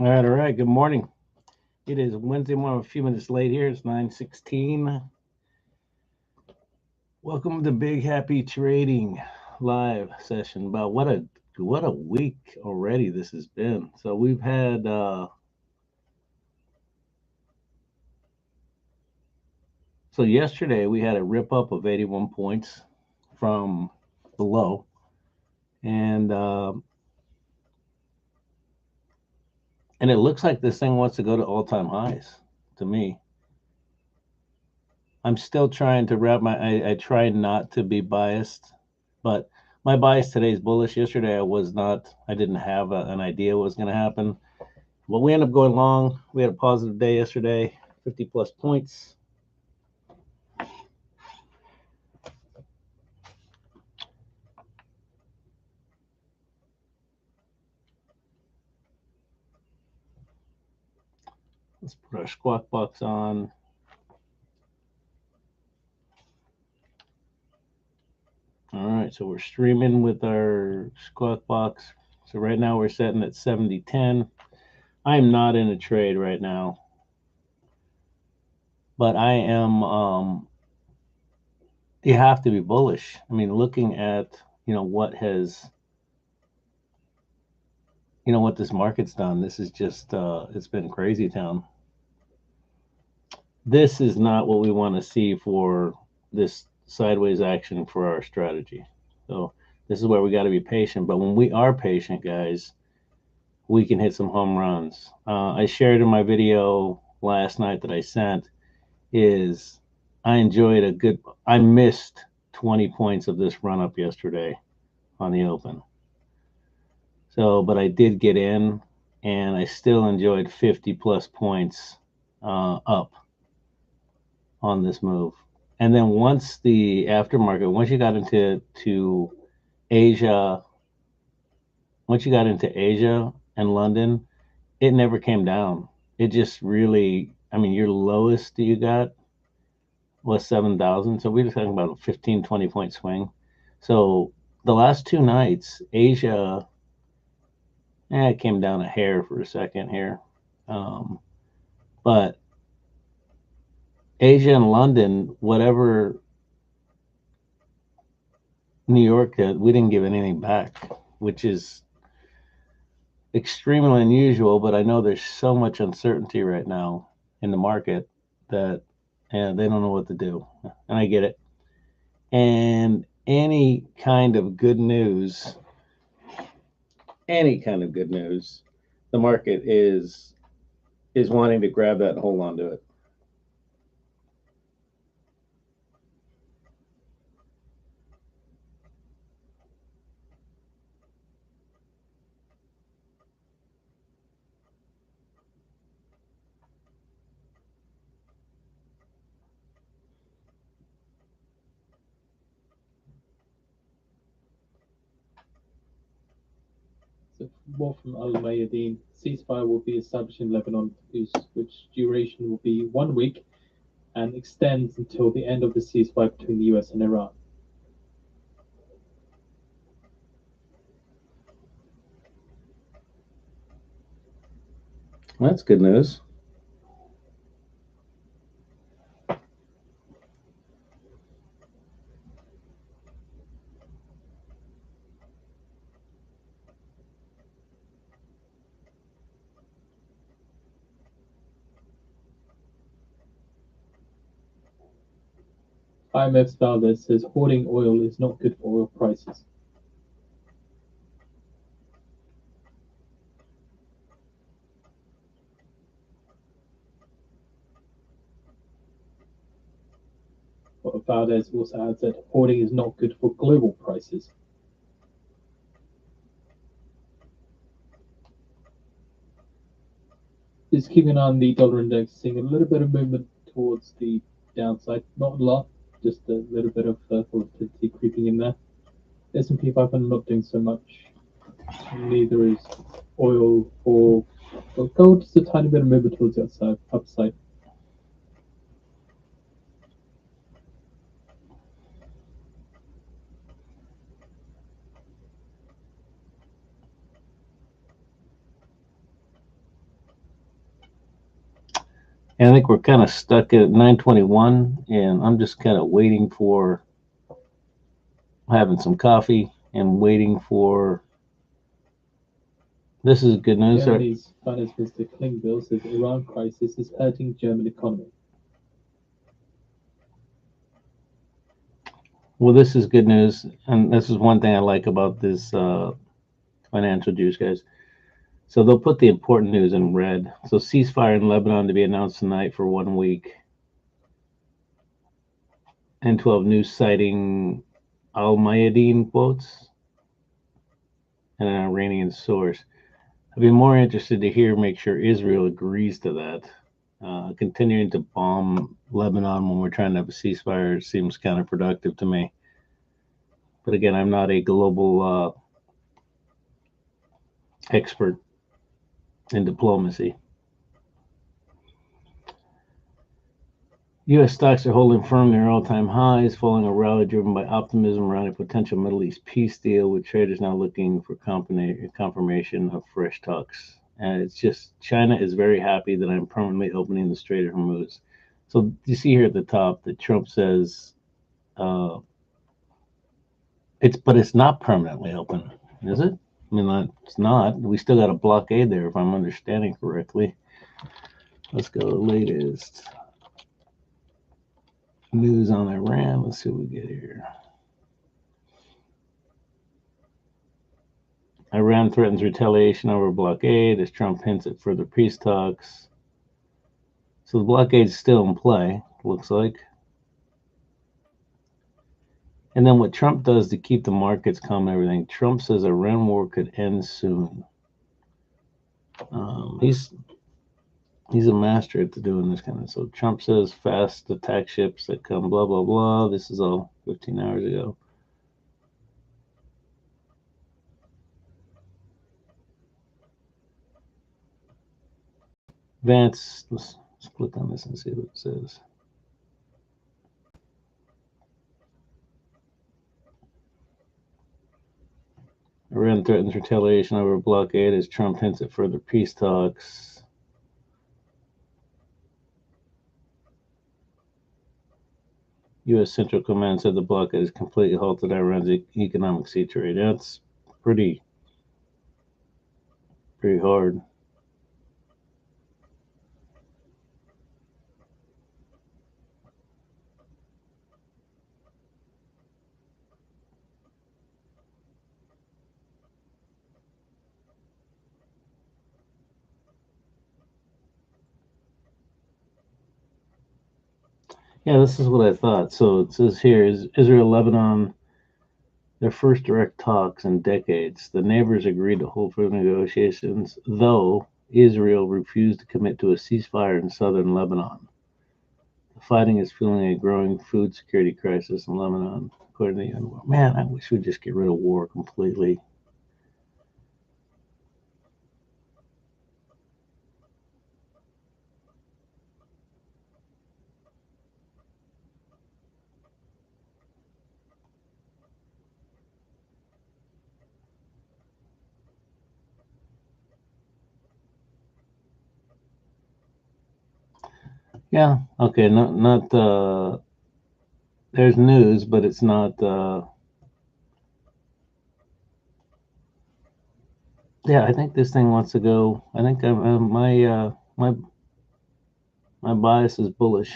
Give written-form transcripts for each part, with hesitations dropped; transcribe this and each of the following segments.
All right. Good morning. It is Wednesday morning, a few minutes late here. It's 9:16. Welcome to Big Happy Trading live session. About what a week already this has been. So we've had so yesterday we had a rip up of 81 points from the low, and and it looks like this thing wants to go to all-time highs to me. I'm still trying to wrap my. I try not to be biased, but my bias today is bullish. Yesterday I was not. I didn't have an idea what was going to happen. Well, we ended up going long. We had a positive day yesterday, 50 plus points. Let's put our squawk box on. All right, so we're streaming with our squawk box. So right now we're setting at 70.10. I'm not in a trade right now, but I am. You have to be bullish. I mean, looking at what has what this market's done. This is just it's been crazy town. This is not what we want to see for this sideways action for our strategy. So this is where we got to be patient. But when we are patient, guys, we can hit some home runs. I shared in my video last night that I sent is I enjoyed a good. I missed 20 points of this run up yesterday on the open. So, but I did get in, and I still enjoyed 50 plus points up on this move. And then once the aftermarket, once you got into Asia, once you got into Asia and London, it never came down. It just really, I mean, your lowest that you got was 7,000. So we were talking about a 15, 20 point swing. So the last two nights, Asia, it came down a hair for a second here. But Asia and London, whatever New York did, we didn't give anything back, which is extremely unusual. But I know there's so much uncertainty right now in the market that they don't know what to do, and I get it. And any kind of good news, the market is wanting to grab that and hold on to it. So more from Al Mayadeen, ceasefire will be established in Lebanon, which duration will be 1 week and extends until the end of the ceasefire between the US and Iran. That's good news. IMF's Valdez says hoarding oil is not good for oil prices. But Valdez also adds that hoarding is not good for global prices. Just keeping an eye on the dollar index, seeing a little bit of movement towards the downside. Not a lot, just a little bit of volatility creeping in there. S&P 500 not doing so much. Neither is oil or gold. Just a tiny bit of movement towards the upside. And I think we're kind of stuck at 921, and I'm just kind of waiting for having some coffee and waiting for. This is good news. Germany's finance minister Klingbeil says Iran crisis is hurting German economy. Well, this is good news, and this is one thing I like about this financial juice, guys. So they'll put the important news in red. So ceasefire in Lebanon to be announced tonight for 1 week. N12 news citing Al Mayadeen quotes and an Iranian source. I'd be more interested to hear, make sure Israel agrees to that. Continuing to bomb Lebanon when we're trying to have a ceasefire seems counterproductive to me. But again, I'm not a global expert in diplomacy. U.S. stocks are holding firm near all-time highs, following a rally driven by optimism around a potential Middle East peace deal, with traders now looking for confirmation of fresh talks. And it's just China is very happy that I'm permanently opening the Strait of Hormuz. So you see here at the top that Trump says it's not permanently open, is it? I mean, it's not. We still got a blockade there, if I'm understanding correctly. Let's go to the latest news on Iran. Let's see what we get here. Iran threatens retaliation over blockade as Trump hints at further peace talks. So the blockade's still in play, looks like. And then what Trump does to keep the markets calm and everything, Trump says Iran war could end soon. He's a master at doing this kind of. So Trump says fast attack ships that come, blah blah blah. This is all 15 hours ago. Vance, let's click on this and see what it says. Iran threatens retaliation over blockade as Trump hints at further peace talks. U.S. Central Command said the blockade has completely halted Iran's economic sea trade. That's pretty hard. Yeah, this is what I thought. So it says here is Israel, Lebanon, their first direct talks in decades. The neighbors agreed to hold further negotiations, though Israel refused to commit to a ceasefire in southern Lebanon. The fighting is fueling a growing food security crisis in Lebanon, according to the UN. Man, I wish we'd just get rid of war completely. Yeah, okay, not there's news, but it's not yeah, I think this thing wants to go. I think my bias is bullish.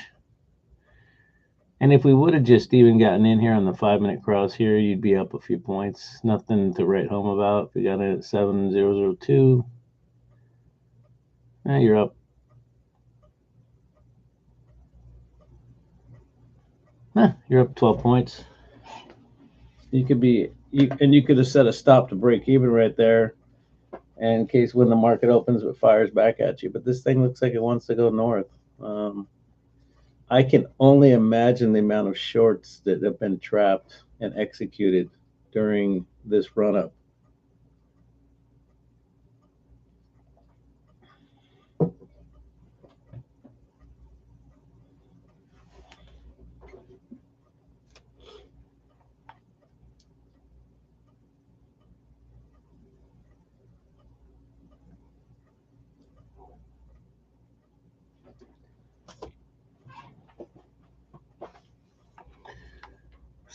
And if we would have just even gotten in here on the 5 minute cross here, you'd be up a few points. Nothing to write home about. If we got it at 7002, you're up. You're up 12 points. You could have set a stop to break even right there, and in case when the market opens, it fires back at you. But this thing looks like it wants to go north. I can only imagine the amount of shorts that have been trapped and executed during this run up.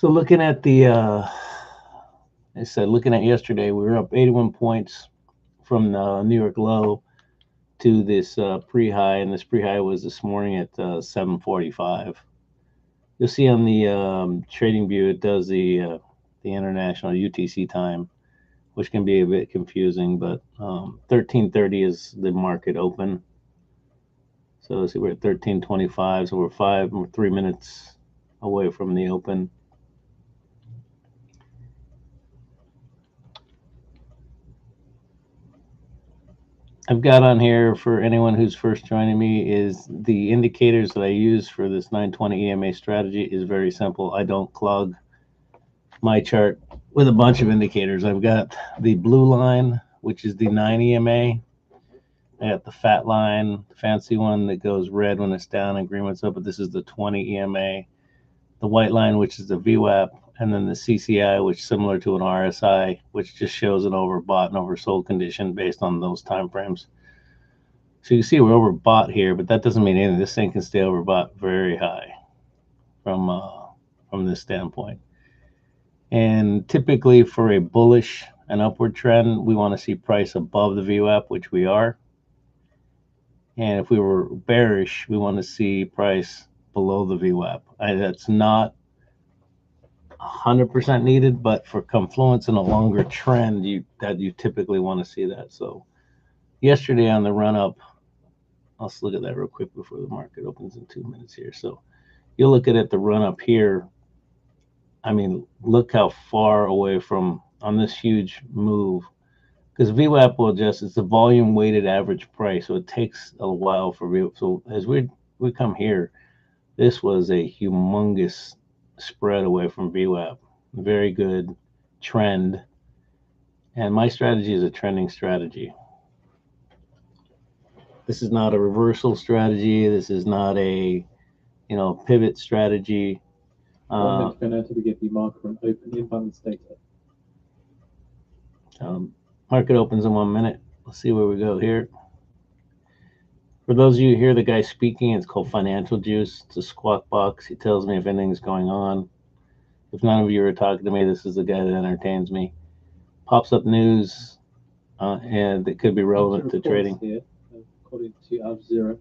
So looking at the, I said, looking at yesterday, we were up 81 points from the New York low to this pre-high, and this pre-high was this morning at 7:45. You'll see on the trading view it does the international UTC time, which can be a bit confusing, but 13:30 is the market open. So let's see, we're at 13:25, so we're 3 minutes away from the open. I've got on here for anyone who's first joining me is the indicators that I use for this 920 EMA strategy is very simple. I don't clog my chart with a bunch of indicators. I've got the blue line, which is the 9 EMA. I got the fat line, the fancy one that goes red when it's down and green when it's up, but this is the 20 EMA. The white line, which is the VWAP, and then the CCI, which is similar to an RSI, which just shows an overbought and oversold condition based on those time frames. So you see we're overbought here, but that doesn't mean anything. This thing can stay overbought very high from this standpoint. And typically for a bullish and upward trend, we want to see price above the VWAP, which we are. And if we were bearish, we want to see price below the VWAP. That's not 100% needed, but for confluence in a longer trend, you typically want to see that. So yesterday on the run up, let's look at that real quick before the market opens in 2 minutes here. So you'll look at it, the run up here. I mean, look how far away from on this huge move, because VWAP will adjust. It's the volume weighted average price, so it takes a while for VWAP. So as we come here, this was a humongous spread away from VWAP. Very good trend, and my strategy is a trending strategy. This is not a reversal strategy. This is not a pivot strategy. One minute to get the market on open imbalance data. Market opens in 1 minute. Let's see where we go here. For those of you who hear the guy speaking, it's called Financial Juice. It's a squawk box. He tells me if anything's going on. If none of you are talking to me, this is the guy that entertains me. Pops up news, and it could be relevant to trading. Here, according to Al Jazeera,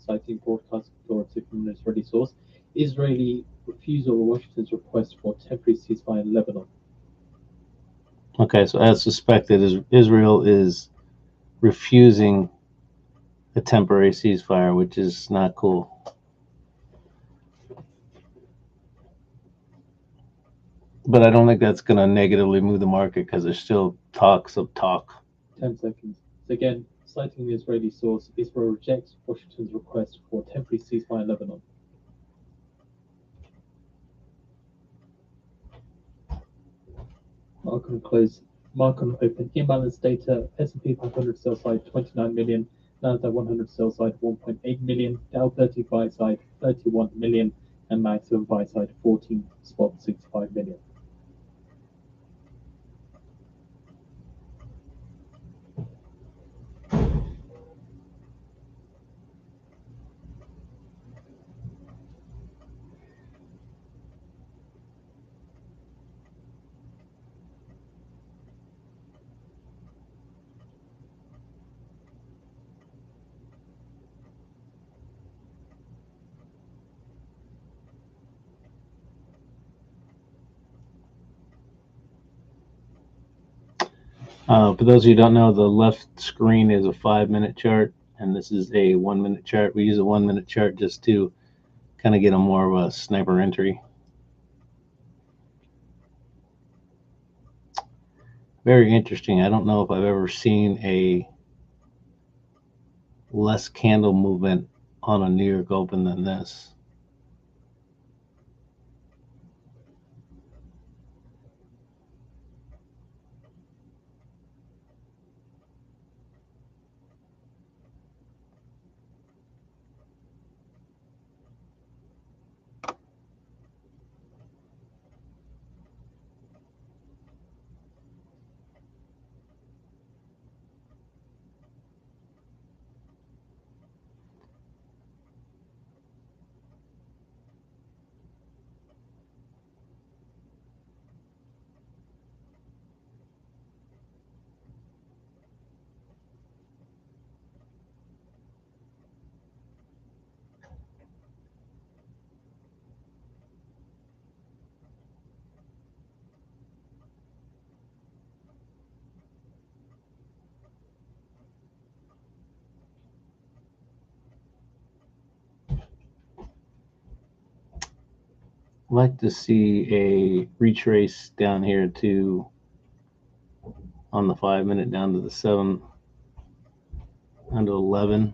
citing broadcast authority from an Israeli source, Israeli refusal of Washington's request for temporary ceasefire in Lebanon. Okay, so as suspected, Israel is refusing a temporary ceasefire, which is not cool. But I don't think that's going to negatively move the market because there's still talks of talk. 10 seconds. So again, citing the Israeli source, Israel rejects Washington's request for a temporary ceasefire in Lebanon. Mark on close. Mark on open imbalance data. S&P 500 sell side 29 million. Nasdaq 100 sell side 1.8 million. Dow 30 buy side 31 million. And maximum buy side 14.65 million. For those of you who don't know, the left screen is a 5-minute chart, and this is a 1-minute chart. We use a 1-minute chart just to kind of get a more of a sniper entry. Very interesting. I don't know if I've ever seen a less candle movement on a New York Open than this. like to see a retrace down here to on the 5 minute down to the 7 down to 11.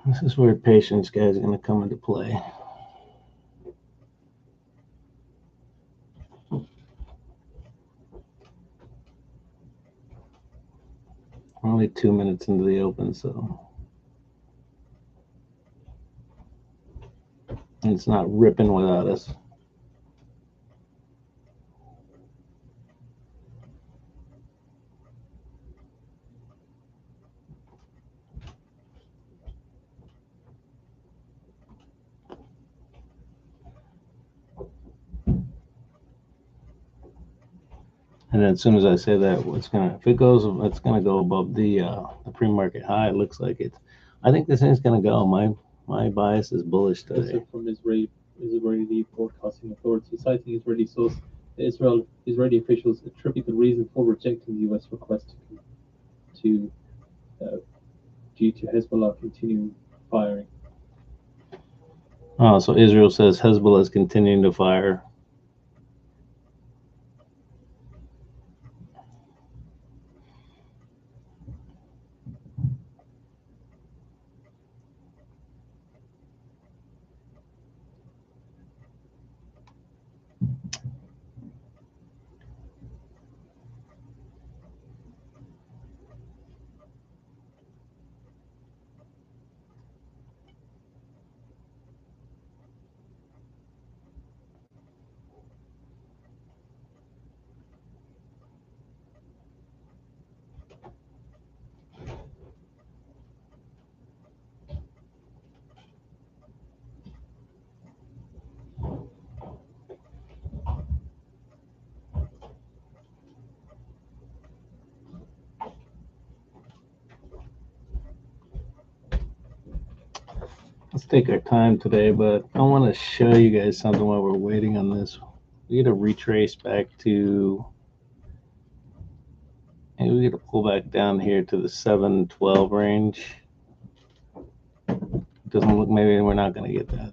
This is where patience, guys, is going to come into play. We're only 2 minutes into the open, so and it's not ripping without us. And then as soon as I say that, if it goes, it's gonna go above the pre-market high. It looks like it. I think this thing's gonna go. My bias is bullish today. Also from Israeli Broadcasting Authority, citing Israeli source, Israeli officials attribute the reason for rejecting the U.S. request to due to Hezbollah continuing firing. Oh, so Israel says Hezbollah is continuing to fire. Let's take our time today, but I want to show you guys something while we're waiting on this. We get to retrace back to, and we get to pull back down here to the 712 range. Doesn't look, maybe we're not going to get that.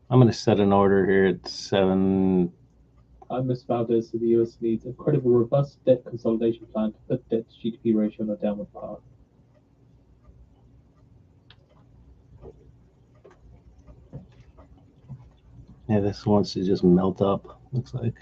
I'm going to set an order here at 7. Ms. Valdez said the U.S. needs a credible, robust debt consolidation plan to put debt to GDP ratio on a downward path. Yeah, this wants to just melt up, looks like.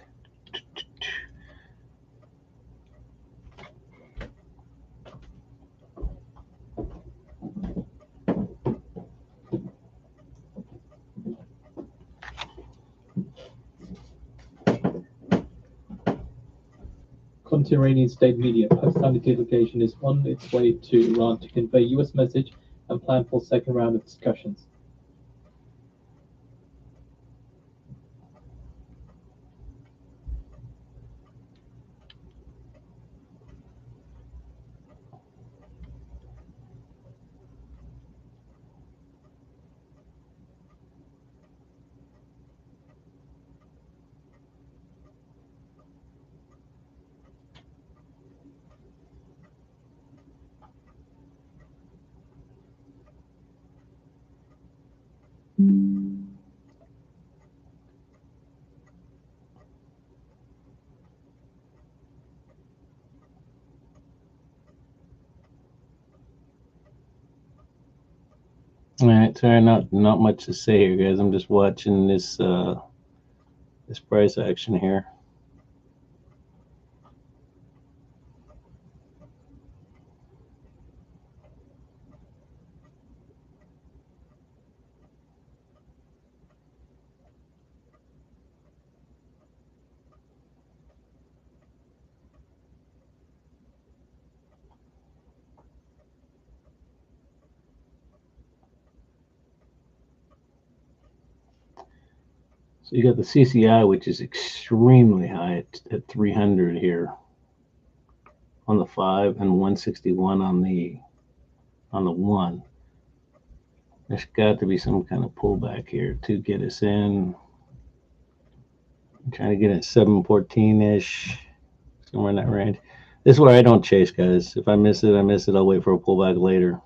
According to Iranian state media, Pakistani delegation is on its way to Iran to convey U.S. message and plan for second round of discussions. All right, sorry, not much to say here, guys. I'm just watching this this price action here. So you got the CCI, which is extremely high at 300 here on the 5 and 161 on the 1. There's got to be some kind of pullback here to get us in. I'm trying to get at 714-ish, somewhere in that range. This is where I don't chase, guys. If I miss it, I miss it. I'll wait for a pullback later.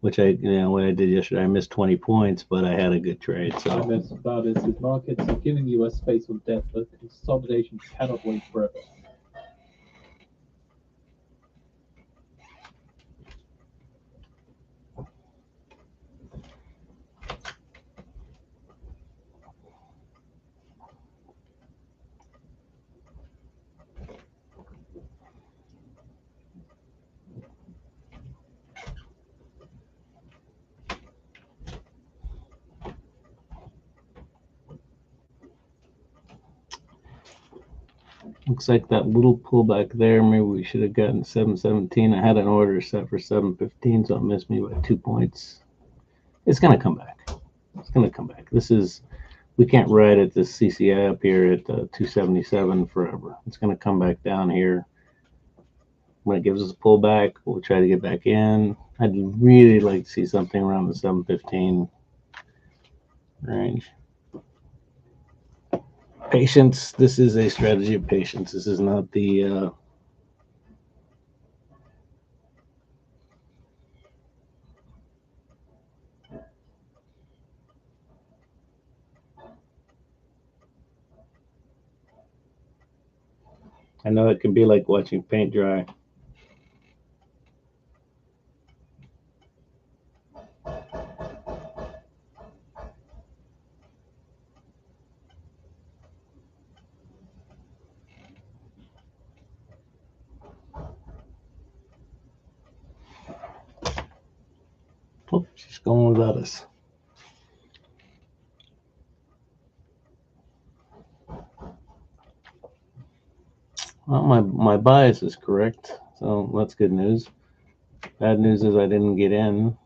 which what I did yesterday, I missed 20 points, but I had a good trade. I So miss about is that markets are giving you a space of death, but consolidation cannot wait forever. looks like that little pullback there, maybe we should have gotten 717. I had an order set for 715, so it missed me by 2 points. It's going to come back. It's going to come back. We can't ride at this CCI up here at 277 forever. It's going to come back down here. When it gives us a pullback, we'll try to get back in. I'd really like to see something around the 715 range. Patience. This is a strategy of patience. This is not the I know it can be like watching paint dry. Oh, she's going without us. Well, my bias is correct, so that's good news. Bad news is I didn't get in.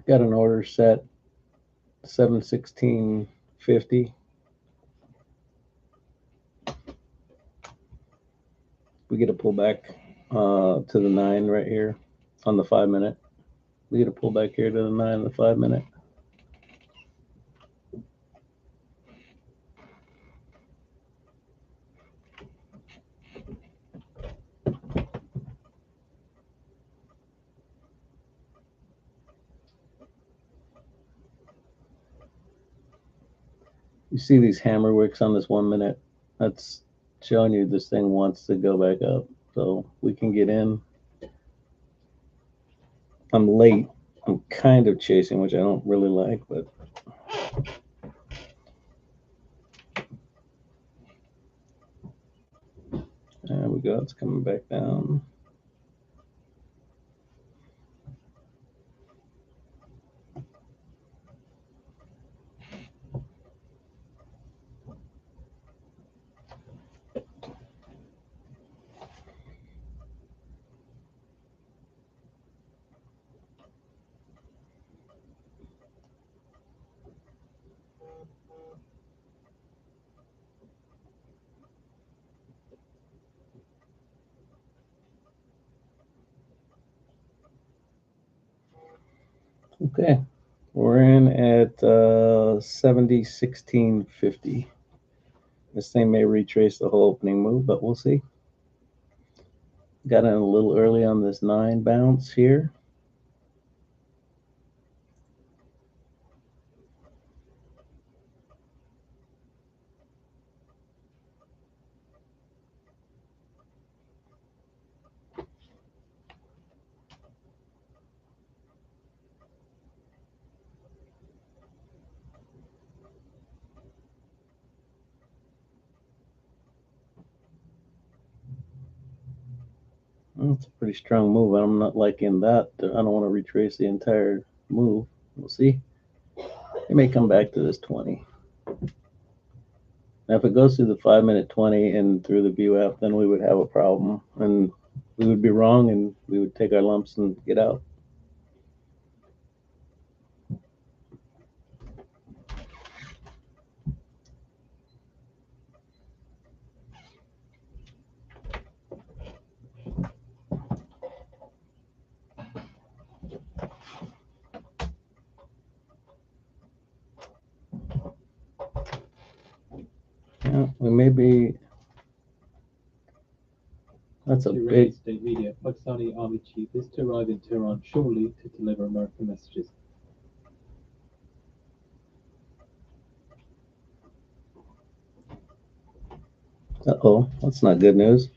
Got an order set 716.50. We get a pullback to the 9 right here on the 5 minute. We get a pullback here to the 9 on the 5 minute. You see these hammer wicks on this 1 minute? That's showing you this thing wants to go back up. So we can get in. I'm late. I'm kind of chasing, which I don't really like, but there we go. It's coming back down. Okay, we're in at 70.1650. This thing may retrace the whole opening move, but we'll see. Got in a little early on this 9 bounce here. That's a pretty strong move. I'm not liking that. I don't want to retrace the entire move. We'll see. It may come back to this 20. Now, if it goes through the 5-minute 20 and through the VWAP, then we would have a problem, and we would be wrong, and we would take our lumps and get out. Yeah, we may be. That's a big. State media. Pakistani army chief is to arrive in Tehran shortly to deliver American messages. Uh-oh, that's not good news.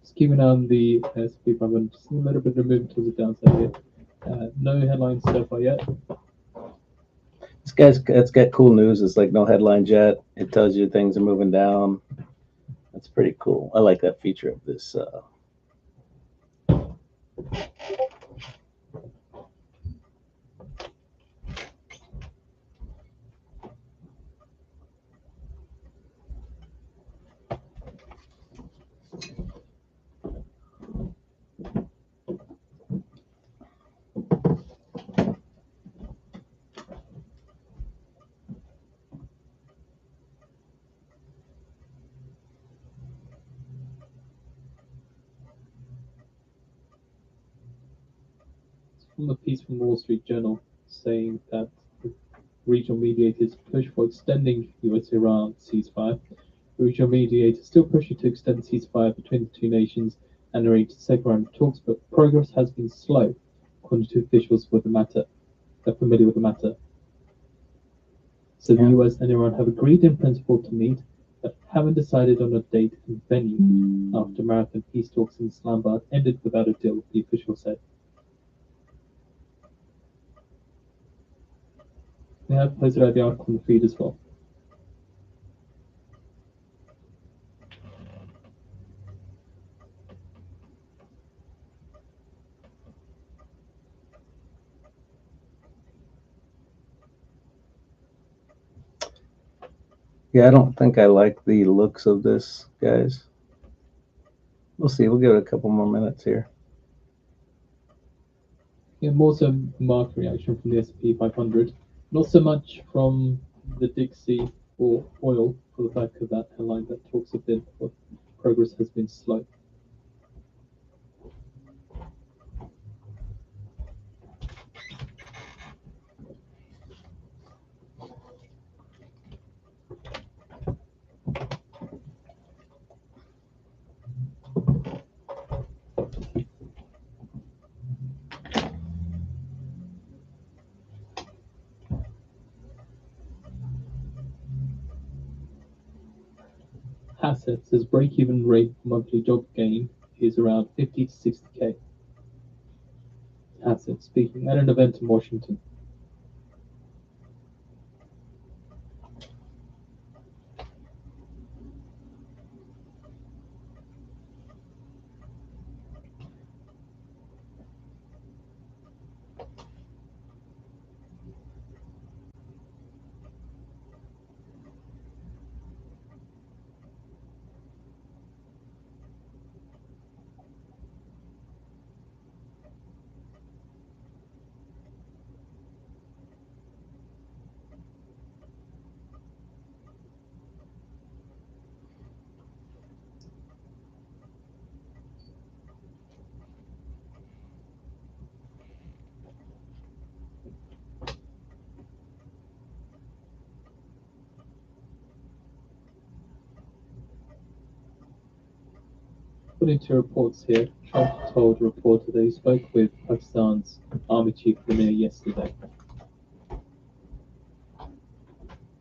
Just keeping on the S&P 500, just a little bit of movement towards the downside here. No headlines so far yet. It's got cool news. It's like no headlines yet. It tells you things are moving down. That's pretty cool. I like that feature of this. From a piece from Wall Street Journal saying that the regional mediators push for extending US-Iran ceasefire. The regional mediators still pushing to extend the ceasefire between the two nations and arrange the second round of talks, but progress has been slow, according to officials with the matter. They're familiar with the matter. So the US and Iran have agreed in principle to meet, but haven't decided on a date and venue after marathon peace talks in Islamabad ended without a deal, the official said. We have posted out the article on the feed as well. Yeah, I don't think I like the looks of this, guys. We'll see. We'll give it a couple more minutes here. Yeah, more so market reaction from the S&P 500, not so much from the Dixie or oil for the back of that headline that talks a bit, but progress has been slow. assets, his break-even rate monthly job gain is around 50 to 60K. Assets speaking at an event in Washington. According to reports here, Trump told a reporter that he spoke with Pakistan's Army Chief Munir yesterday.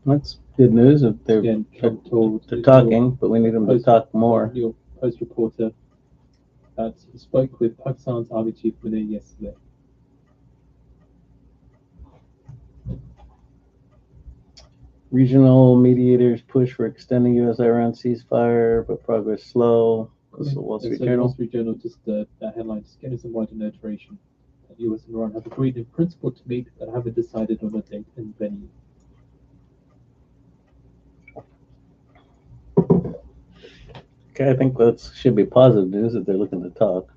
That's good news if they're, Again, Trump told they're talking, but we need them to talk more. New York Post reporter that he spoke with Pakistan's Army Chief Munir yesterday. Regional mediators push for extending U.S.-Iran ceasefire, but progress slow. This is the Wall Street Journal. Wall Street Journal, just that headline, just getting some wider iteration. That U.S. and Iran have agreed in principle to meet, but haven't decided on a date and venue. Okay, I think that should be positive news that they're looking to talk.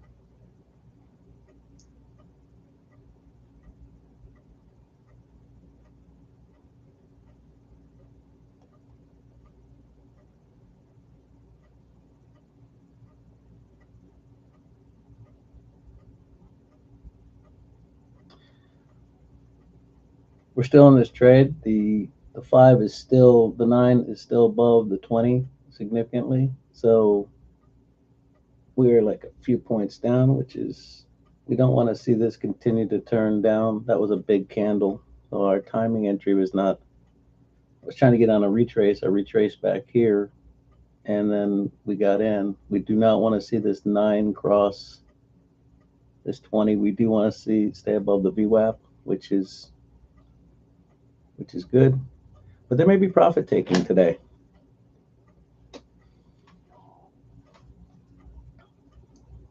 We're still in this trade. The 5 is still, the 9 is still above the 20 significantly. So we're like a few points down, which is, we don't want to see this continue to turn down. That was a big candle. So our timing entry was not, I was trying to get on a retrace. I retraced back here and then we got in. We do not want to see this 9 cross this 20. We do want to stay above the VWAP, which is good, but there may be profit taking today.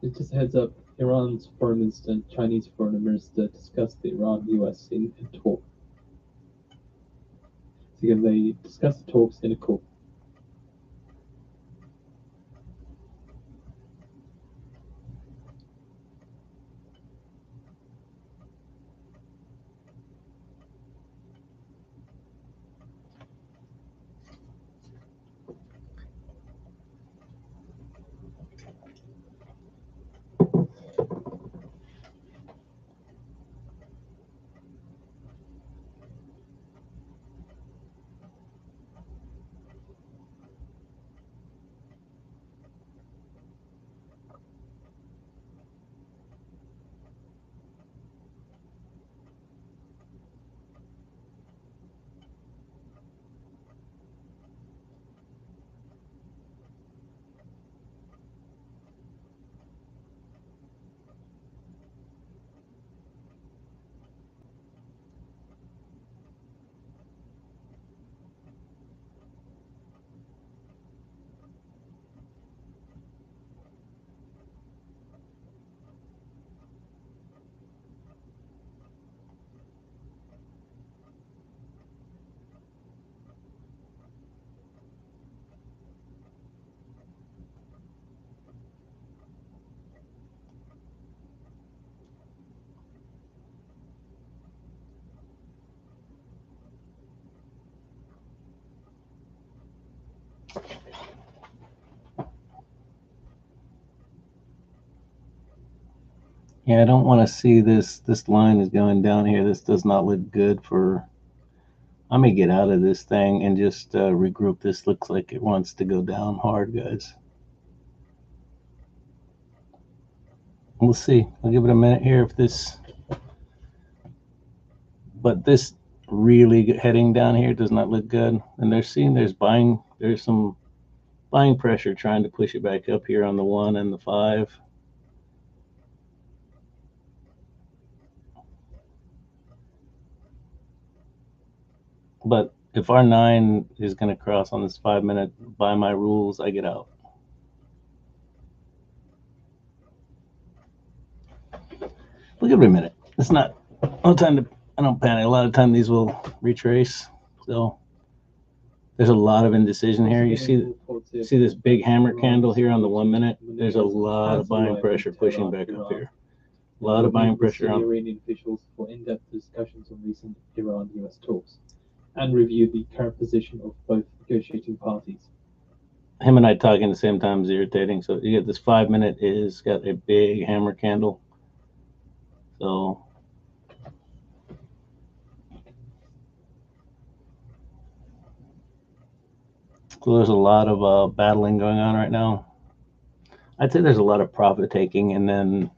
Just a heads up, Iran's foreign minister and Chinese foreign minister discussed the Iran-US in talk. So again, they discussed the talks in a call. Yeah, I don't want to see this line is going down here. This does not look good for, I may get out of this thing and just regroup. This looks like it wants to go down hard, guys. We'll see. I'll give it a minute here if this, but this really heading down here does not look good. And there's some Buying pressure, trying to push it back up here on the 1 and the 5. But if our 9 is going to cross on this 5-minute, by my rules, I get out. We'll give it a minute. It's not no time to. I don't panic. A lot of time these will retrace. So there's a lot of indecision here. You see this big hammer candle here on the 1 minute. There's a lot of buying pressure pushing back up here. A lot of buying pressure on Iranian officials for in-depth discussions on recent Iran-US talks and review the current position of both negotiating parties. Him and I talking at the same time is irritating. So you get this 5-minute is got a big hammer candle. So there's a lot of battling going on right now. I'd say there's a lot of profit taking, and then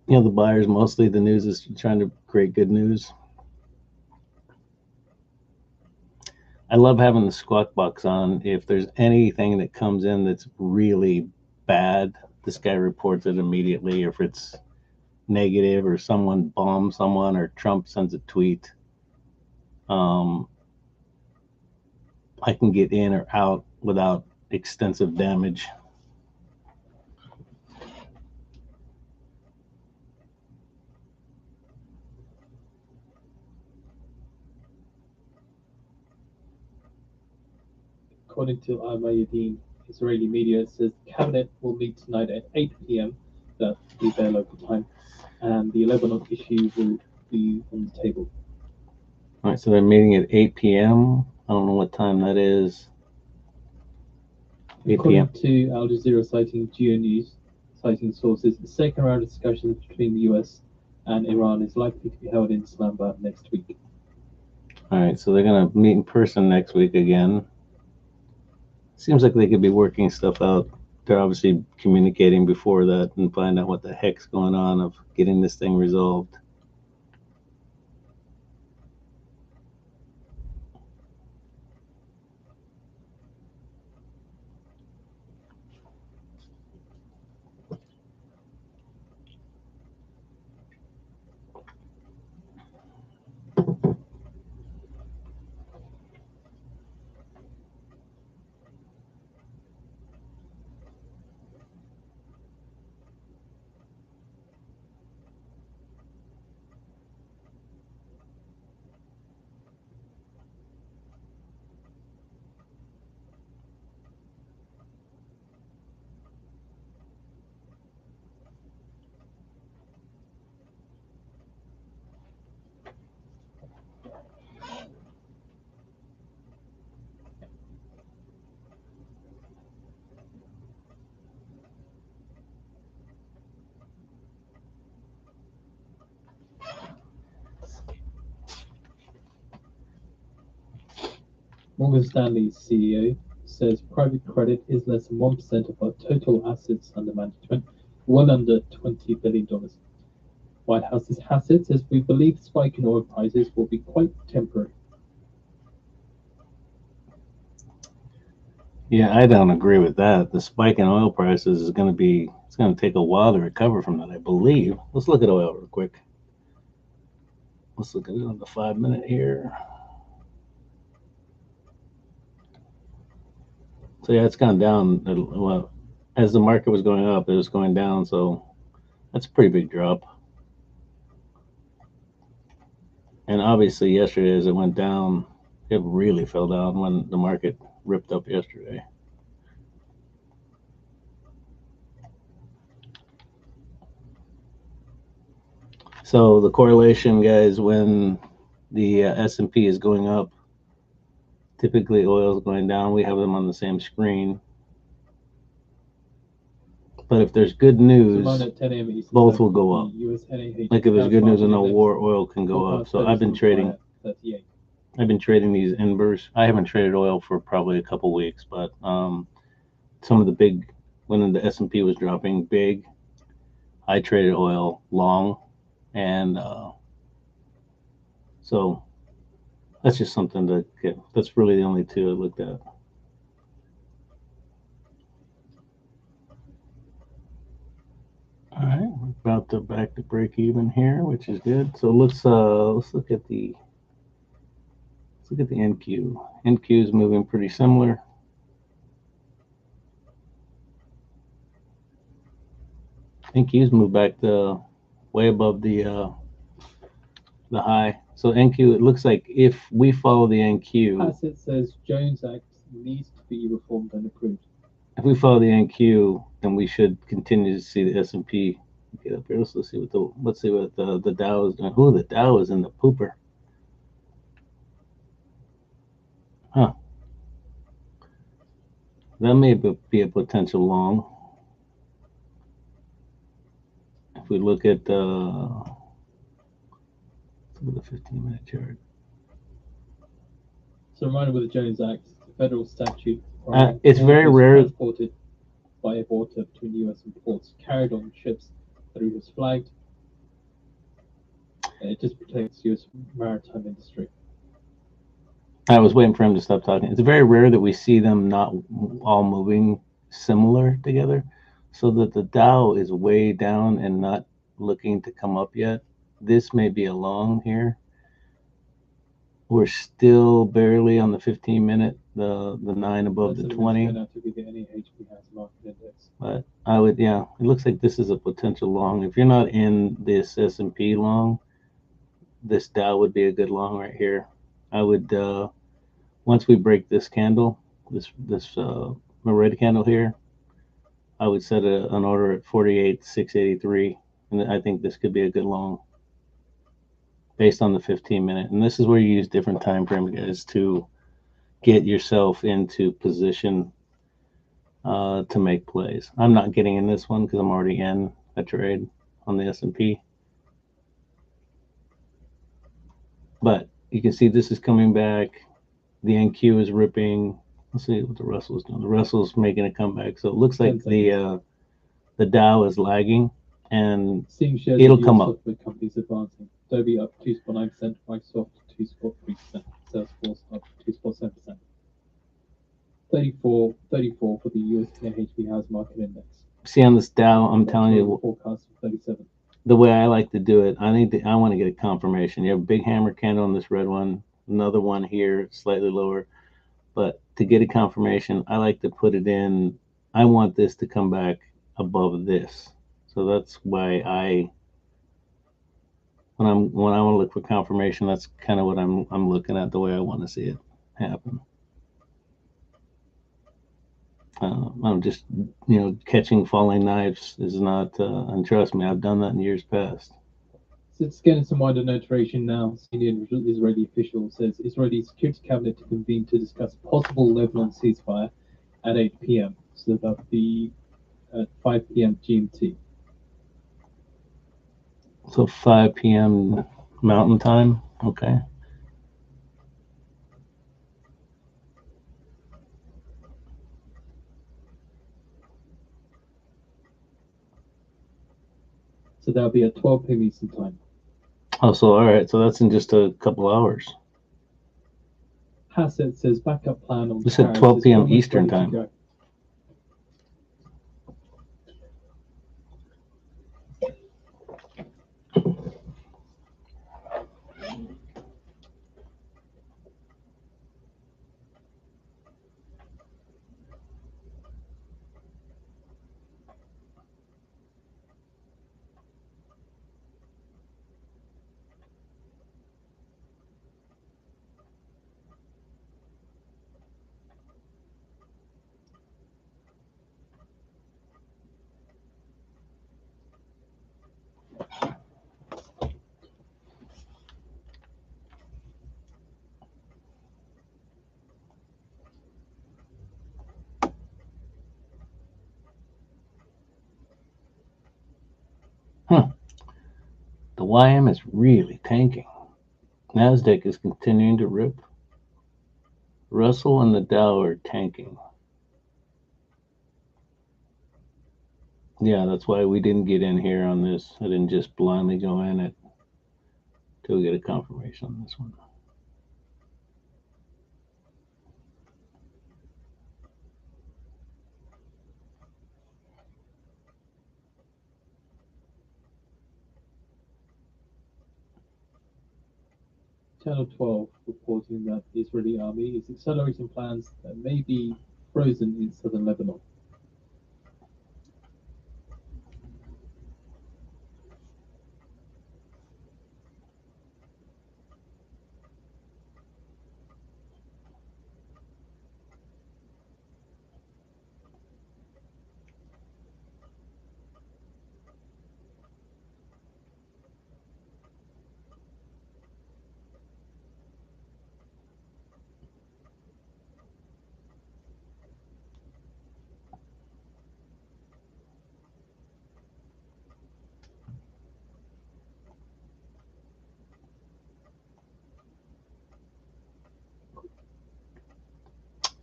the buyers mostly. The news is trying to create good news. I love having the squawk box on. If there's anything that comes in that's really bad, this guy reports it immediately. If it's negative or someone bombs someone or Trump sends a tweet, I can get in or out without extensive damage. According to Al-Mayadeen, Israeli media, it says the cabinet will meet tonight at 8 p.m. That will be their local time, and the Lebanon issue will be on the table. All right, so they're meeting at 8 p.m. I don't know what time that is. 8 p.m. According to Al Jazeera citing GeoNews, citing sources, the second round of discussions between the US and Iran is likely to be held in Islamabad next week. All right, so they're going to meet in person next week again. Seems like they could be working stuff out. They're obviously communicating before that and find out what the heck's going on of getting this thing resolved. Morgan Stanley's CEO says private credit is less than 1% of our total assets under management, well under $20 billion. White House's Hassett says we believe the spike in oil prices will be quite temporary. Yeah, I don't agree with that. The spike in oil prices is going to take a while to recover from that, I believe. Let's look at oil real quick. Let's look at it on the 5-minute here. So yeah, it's gone down. Well, as the market was going up, it was going down. So that's a pretty big drop. And obviously yesterday, as it went down, it really fell down when the market ripped up yesterday. So the correlation, guys, when the S&P is going up, typically oil is going down. We have them on the same screen. But if there's good news, both will go up. Like if there's good news and no war, oil can go up. So I've been trading these inverse. I haven't traded oil for probably a couple weeks, but some of the big, when the S&P was dropping big, I traded oil long, and so That's just something to get. That's really the only two I looked at. All right, we're about to back to break even here, which is good. So let's look at the NQ. NQ is moving pretty similar. NQ's moved back to way above the high. So NQ, it looks like if we follow the NQ, as it says, Jones Act needs to be reformed and approved. if we follow the NQ, then we should continue to see the S&P get up here. Let's see what the Dow is doing. Ooh, the Dow is in the pooper. Huh. That may be a potential long. If we look at the 15-minute chart. So, reminder with the Jones Act, the federal statute. It's very rare. Transported by a water between the U.S. and ports, carried on ships that are U.S. flagged. It just protects U.S. maritime industry. I was waiting for him to stop talking. It's very rare that we see them not all moving similar together, so that the Dow is way down and not looking to come up yet. This may be a long here. We're still barely on the 15-minute, the 9 above the 20. But I would, yeah, it looks like this is a potential long. If you're not in this S&P long, this Dow would be a good long right here. I would, once we break this candle, this red candle here, I would set an order at 48,683, and I think this could be a good long based on the 15-minute. And this is where you use different time frames, guys, to get yourself into position to make plays. I'm not getting in this one because I'm already in a trade on the S&P. But you can see this is coming back. The NQ is ripping. Let's see what the Russell's doing. The Russell's making a comeback. So it looks like the Dow is lagging, and it'll come up. Companies advancing. Adobe up 2.9%, Microsoft 2.3%, Salesforce up 2.7%. 34 for the US HP House Market Index. See on this Dow, I'm telling you, forecast of 37. The way I like to do it, I want to get a confirmation. You have a big hammer candle on this red one, another one here, slightly lower. But to get a confirmation, I like to put it in. I want this to come back above this. So that's why when I want to look for confirmation, that's kind of what I'm looking at, the way I want to see it happen. I'm just, catching falling knives is not, and trust me, I've done that in years past. So it's getting some wider notoriation now. Senior Israeli official says Israeli Security Cabinet to convene to discuss possible Lebanon ceasefire at 8 p.m. So that'll be at 5 p.m. GMT. So 5 p.m. Mountain Time? Okay. So that'll be at 12 p.m. Eastern Time. Oh, so all right. So that's in just a couple hours. Hassett says backup plan on. You said 12 p.m. Eastern Time. The YM is really tanking. NASDAQ is continuing to rip. Russell and the Dow are tanking. Yeah, that's why we didn't get in here on this. I didn't just blindly go in it till we get a confirmation on this one. Channel 12 reporting that the Israeli army is accelerating plans that may be frozen in southern Lebanon.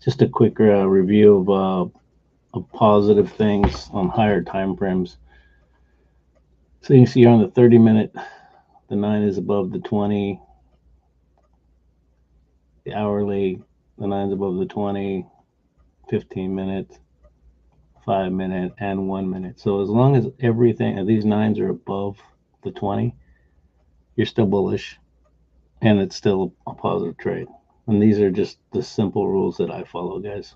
Just a quick review of positive things on higher time frames. So you can see on the 30-minute, the 9 is above the 20. The hourly, the 9 is above the 20, 15-minute, 5-minute, and 1-minute. So as long as everything, these 9s are above the 20, you're still bullish, and it's still a positive trade. And these are just the simple rules that I follow, guys.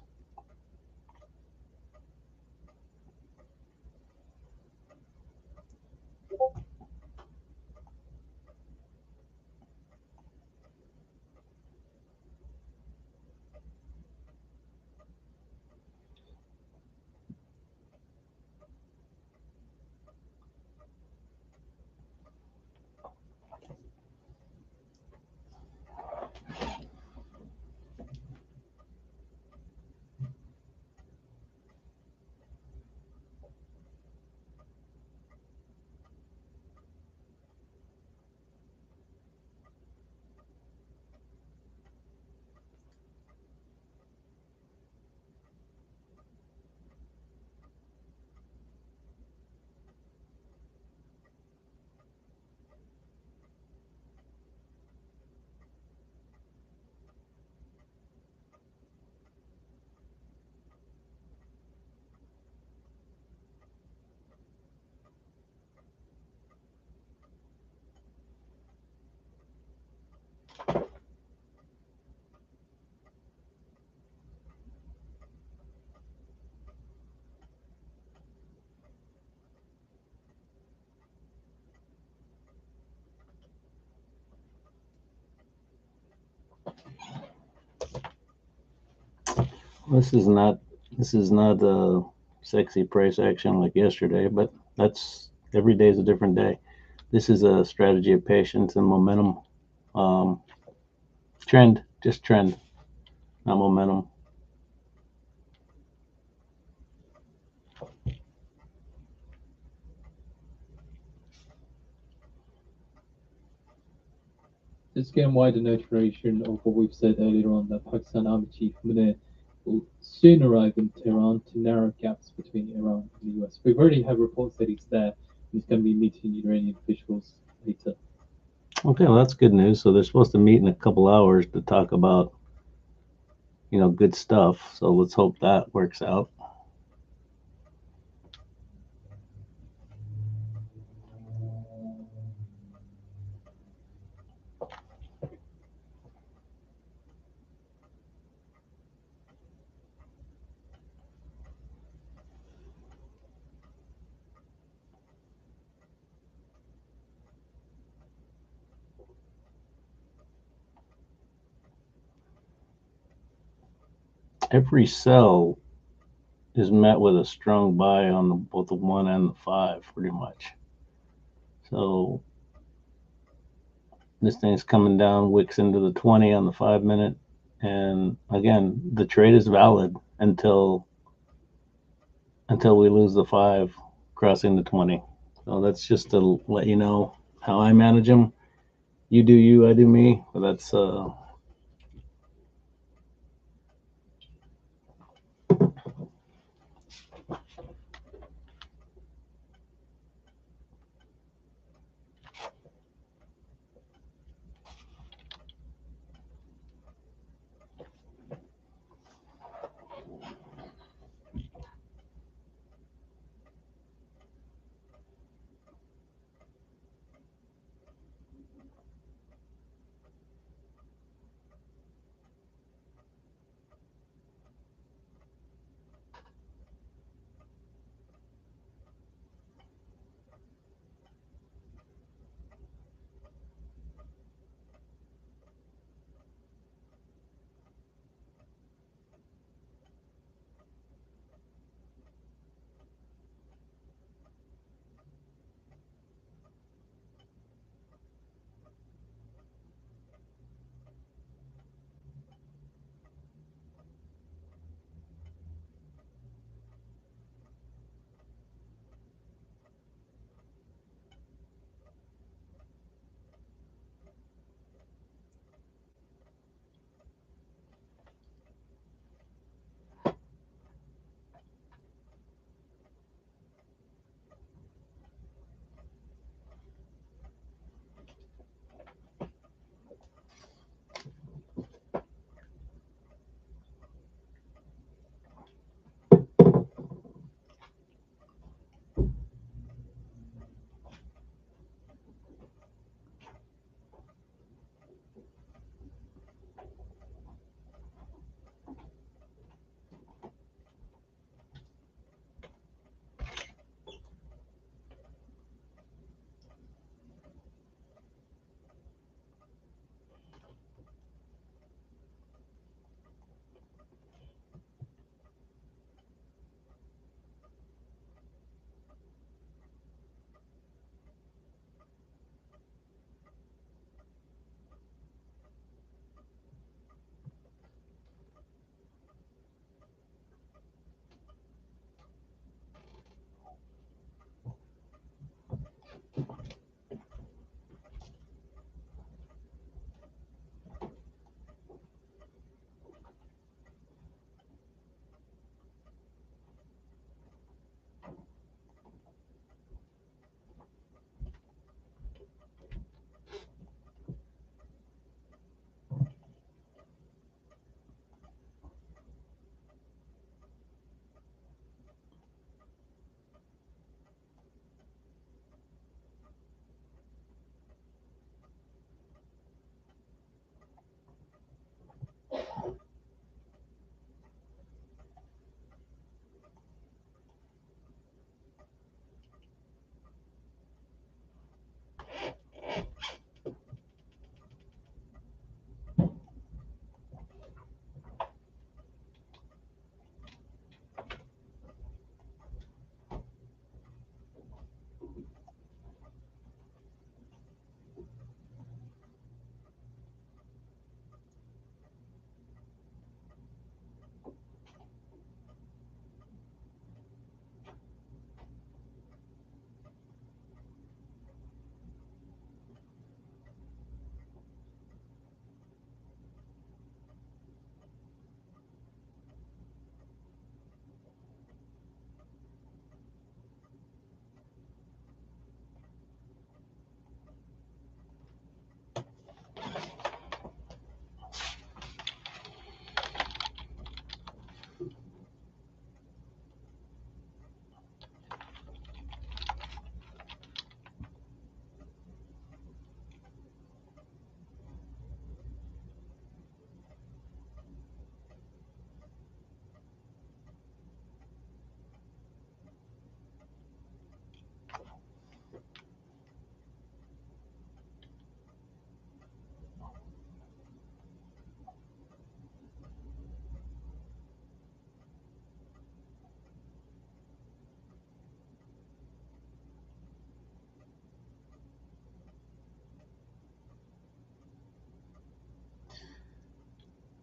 This is not a sexy price action like yesterday, but that's every day is a different day. This is a strategy of patience and momentum. Um, trend, just trend, not momentum. Just getting wider notification of what we've said earlier on that Pakistan Army Chief Munir will soon arrive in Tehran to narrow gaps between Iran and the US. We've already had reports that he's there. He's going to be meeting Iranian officials later. Okay, well that's good news. So they're supposed to meet in a couple hours to talk about, good stuff. So let's hope that works out. Every sell is met with a strong buy on both the 1 and the 5, pretty much. So this thing's coming down, wicks into the 20 on the 5-minute. And again, the trade is valid until we lose the 5 crossing the 20. So that's just to let you know how I manage them. You do you, I do me. But that's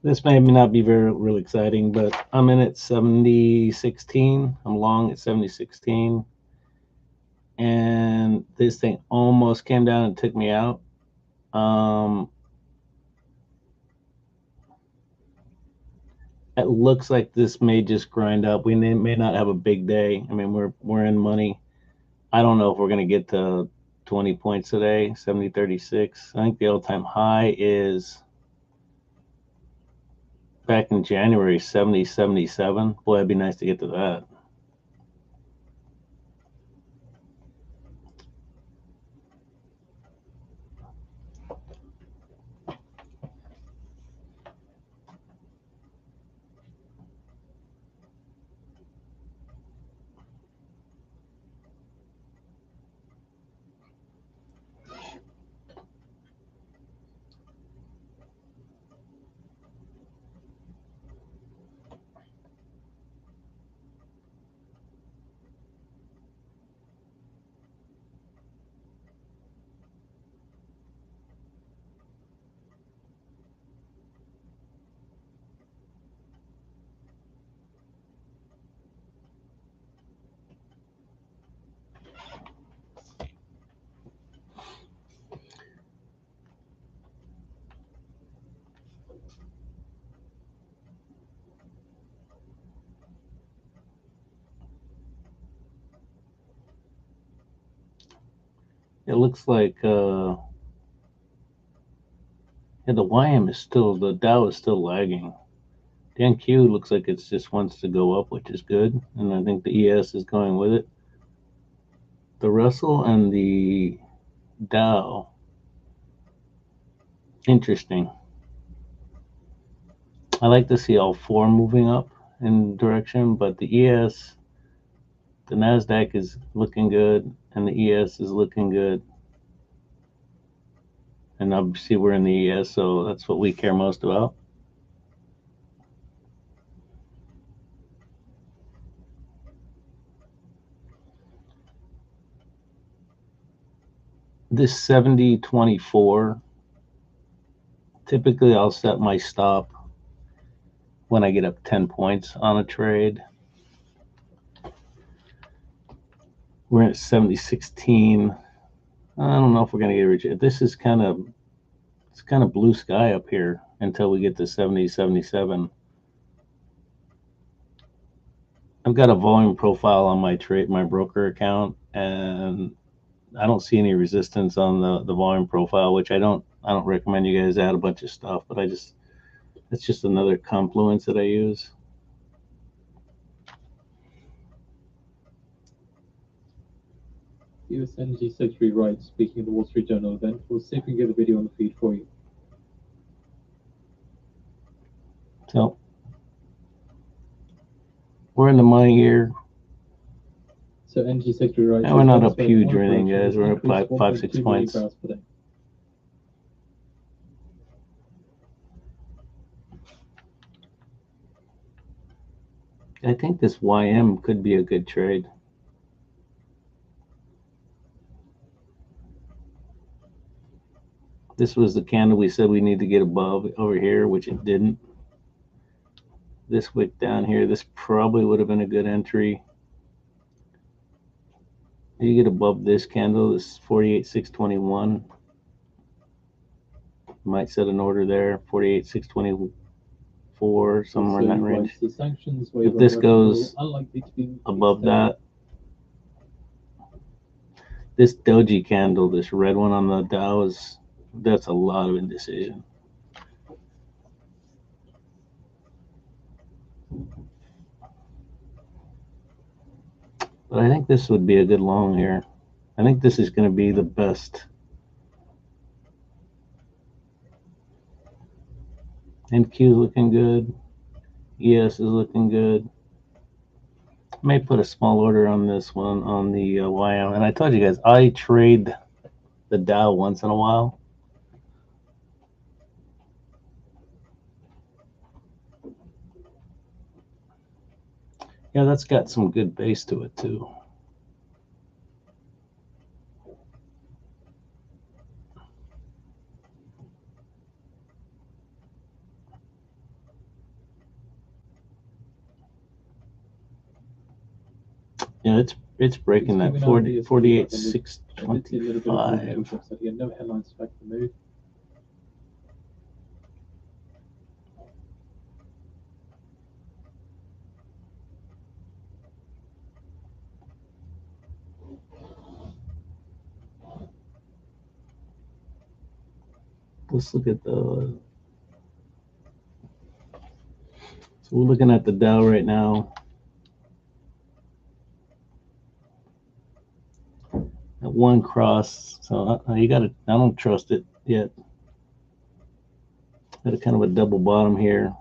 This may not be real exciting, but I'm in at 70.16. I'm long at 70.16. And this thing almost came down and took me out. It looks like this may just grind up. We may not have a big day. I mean, we're in money. I don't know if we're going to get to 20 points today, 70.36. I think the all-time high is back in January, 70.77. Boy, it'd be nice to get to that. It looks like the YM is still, the Dow is still lagging. The NQ looks like it just wants to go up, which is good. And I think the ES is going with it. The Russell and the Dow, interesting. I like to see all four moving up in direction, but the ES, the NASDAQ is looking good, and the ES is looking good. And obviously we're in the ES, so that's what we care most about. This 70.24, typically I'll set my stop when I get up 10 points on a trade. We're at 70.16. I don't know if we're going to get rejected. This is kind of blue sky up here until we get to 70.77. I've got a volume profile on my broker account, and I don't see any resistance on the volume profile, which I don't recommend you guys add a bunch of stuff, but it's just another confluence that I use. US Energy Secretary Wright speaking at the Wall Street Journal event. We'll see if we can get the video on the feed for you. So we're in the money here. So Energy Secretary Wright. And we're not up huge or anything, guys. We're up 5-6 points. I think this YM could be a good trade. This was the candle we said we need to get above over here, which it didn't. This wick down here, this probably would have been a good entry. You get above this candle, this 48,621. Might set an order there, 48,624, somewhere in that range. If this goes above that, this doji candle, this red one on the Dow, that's a lot of indecision. But I think this would be a good long here. I think this is going to be the best. NQ is looking good. ES is looking good. I may put a small order on this one on the YM. And I told you guys, I trade the Dow once in a while. Yeah, that's got some good base to it too. Yeah, it's breaking that 40, 48, I did see a little bit of movement 625. which looks like again no headlines affect the move. Let's look at the. So we're looking at the Dow right now. At one cross. So you got to. I don't trust it yet. Got a kind of a double bottom here.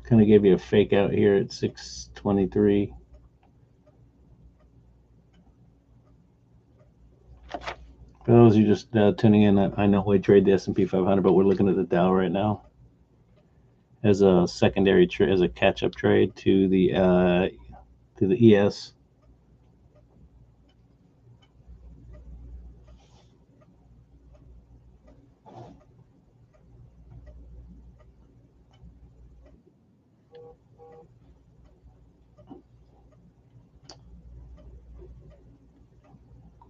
Kind of gave you a fake out here at 623. For those who just tuning in, I know we trade the S&P 500, but we're looking at the Dow right now as a secondary trade, as a catch-up trade to the ES.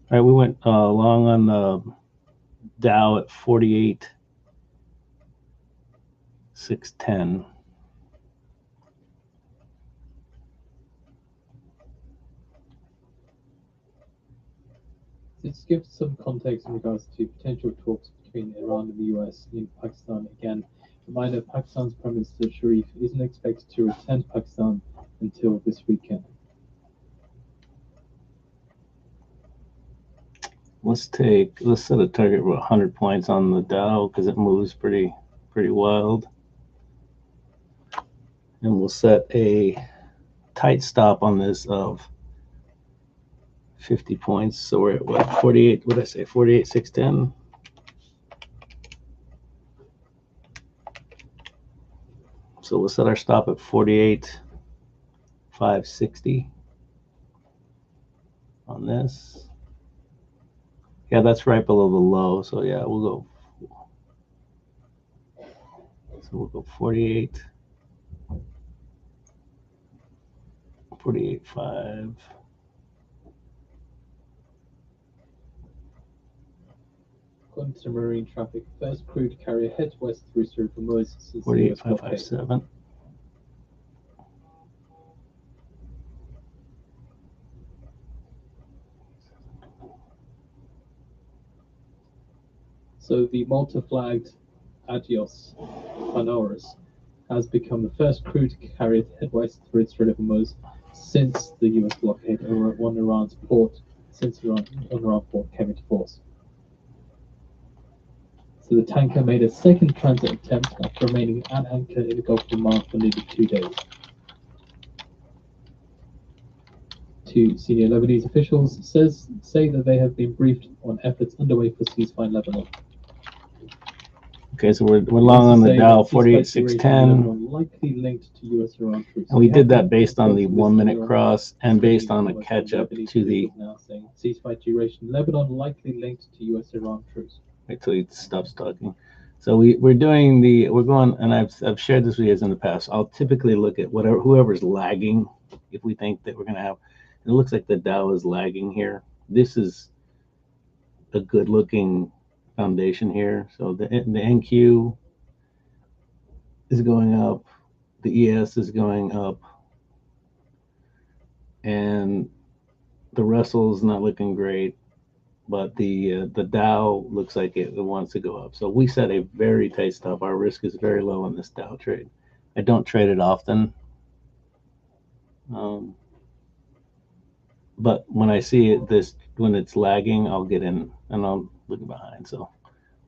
All right, we went long on the Dow at 48,610. This gives some context in regards to potential talks between Iran and the US in Pakistan. Again, reminder, Pakistan's Prime Minister Sharif isn't expected to return to Pakistan until this weekend. Let's set a target of 100 points on the Dow because it moves pretty wild. And we'll set a tight stop on this of 50 points. So we're at what, 48, what did I say, 48,610? So we'll set our stop at 48,560 on this. Yeah, that's right below the low. So yeah, we'll go 48, 48.5. According to marine traffic, first crude carrier heads west through Strait of Hormuz since 48,557. So the Malta-flagged Adios Panoras has become the first crude carrier to head west through the Strait of Hormuz since the US blockade on Iran's port, since Iran port came into force. So the tanker made a second transit attempt after remaining at anchor in the Gulf of Oman for nearly 2 days. Two senior Lebanese officials say that they have been briefed on efforts underway for ceasefire in Lebanon. Okay, so we're long on the Dow, 48,610. Likely linked to US-Iran troops. And we did that based on the 1 minute cross and based on a catch up to the. Now saying ceasefire duration, Lebanon likely linked to US-Iran troops. Wait till he stops talking. So we're going, and I've shared this with you guys in the past. I'll typically look at whoever's lagging. If we think that we're going to have, it looks like the Dow is lagging here. This is a good looking foundation here. So the NQ is going up, the ES is going up, and the Russell's not looking great, but the Dow looks like it wants to go up. So we set a very tight stop. Our risk is very low on this Dow trade. I don't trade it often, but when I see it when it's lagging, I'll get in and I'll look behind. So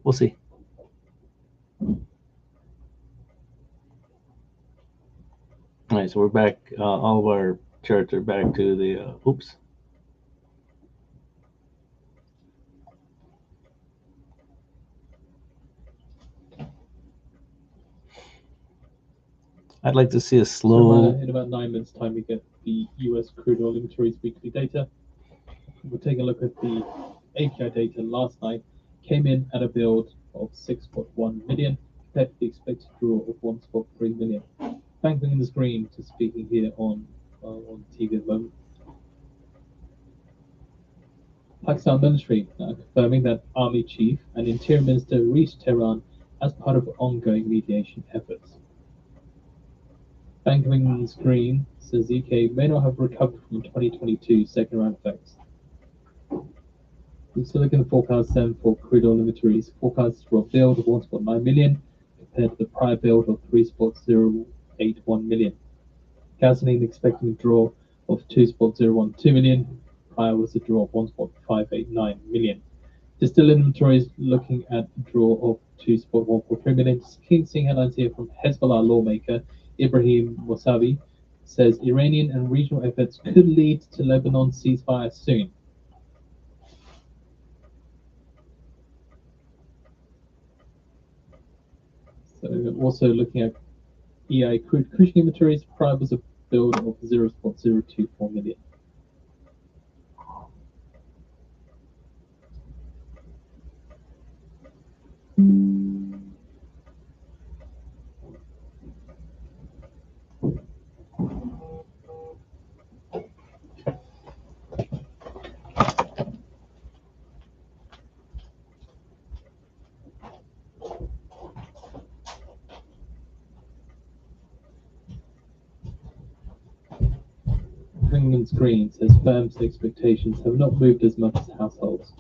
we'll see. All right, so we're back. All of our charts are back to the. Oops. I'd like to see a slow. So in about 9 minutes' time, we get the US crude oil inventories weekly data. We'll take a look at the API data last night. Came in at a build of 6.1 million compared to the expected draw of 1.3 million. Banking in the screen, just speaking here on TV at the moment. Pakistan military confirming that army chief and interior minister reached Tehran as part of ongoing mediation efforts. Banking in the screen says the UK may not have recovered from 2022 second round effects. We still look at the forecast then for crude oil inventories. Forecasts for a build of 1.9 million compared to the prior build of 3.081 million. Gasoline expecting a draw of 2.012 million. Prior was a draw of 1.589 million. Distilled inventories looking at a draw of 2.143 million. Keen seeing headlines here from Hezbollah lawmaker Ibrahim Mousavi says Iranian and regional efforts could lead to Lebanon ceasefire soon. So also looking at EI crude crushing inventories, prior was a build of 0.024 million. Hangman's Green says firms' expectations have not moved as much as households.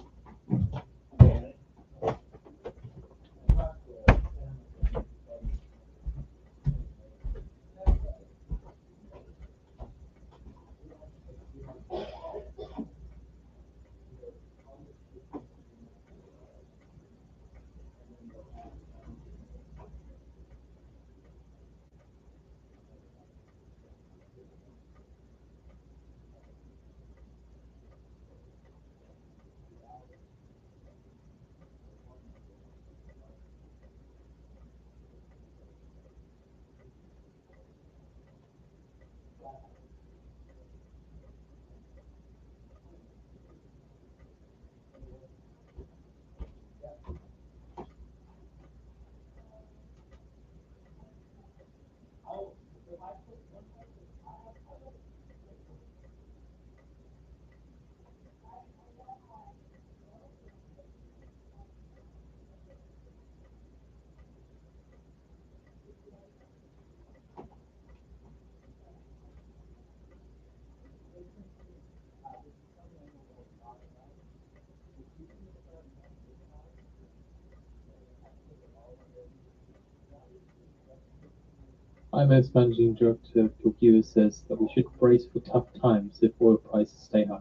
IMF's managing director Georgieva says that we should brace for tough times if oil prices stay high.